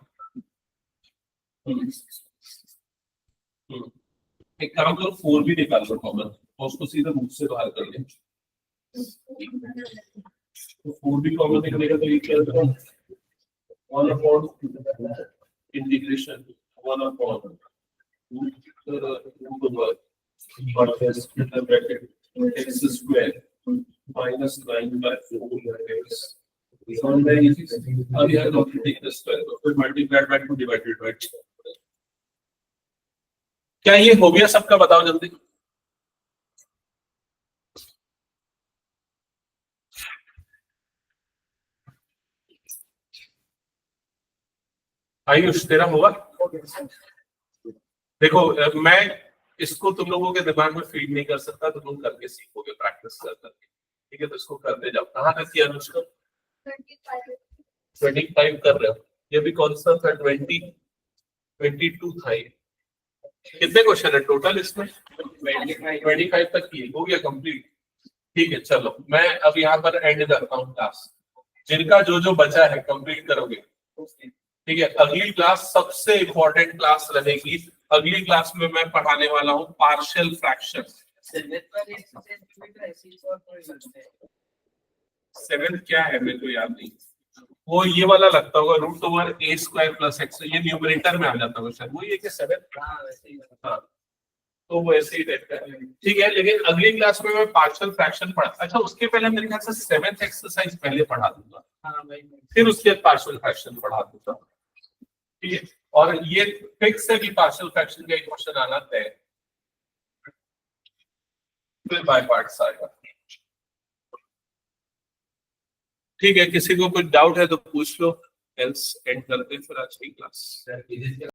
एक काम करो 4 भी निकाल लो कॉमन और उसको सीधा रूट से बाहर कर ले, तो 4 भी कॉमन निकलेगा तो ये क्या होगा 1 upon integration 1 upon x square minus 9/4 अब यह take the square फिर multiplied by 2 divided by 2। क्या ये हो गया सबका? बताओ जल्दी। आयुष तेरा होगा? देखो मैं इसको तुम लोगों के दिमाग में फीड नहीं कर सकता, तो तुम करके सीखोगे प्रैक्टिस कर करके, ठीक है। तो इसको करते जाओ। कहाँ तक किया अनुष्का? 25 कर रहे हो, ये भी कौन सा था 22 था ये। कितने क्वेश्चन है टोटल इसमें? 25 तक किए, हो गया कंप्लीट, ठीक है। चलो मैं अब यहाँ पर एंड करता हूँ क्लास, जिनका जो जो बचा है कंप्लीट करोगे, ठीक है। अगली क्लास सबसे इंपॉर्टेंट क्लास रहेगी, अगली क्लास में मैं पढ़ाने वाला हूँ पार्शियल फ्रैक्शन। 7 क्या है मेरे को याद नहीं, वो ये वाला लगता होगा √a² + x, ये न्यूमरेटर में आ जाता होगा शायद, वो ये कि 7 हाँ तो वो ऐसे ही टाइप का है, ठीक है। लेकिन अगली क्लास में मैं पार्शियल फ्रैक्शन पढ़ा, अच्छा उसके पहले मेरे ख्याल से 7th एक्सरसाइज पहले पढ़ा दूंगा, फिर उसके बाद पार्शियल फ्रैक्शन पढ़ा दूंगा, ठीक है। और ये फिक्स है कि पार्शियल फ्रैक्शन का एक क्वेश्चन आना तय, फिर बाय पार्ट्स आएगा, ठीक है। किसी को कुछ डाउट है तो पूछ लो, एल्स एंड करते हैं फिर आज की क्लास।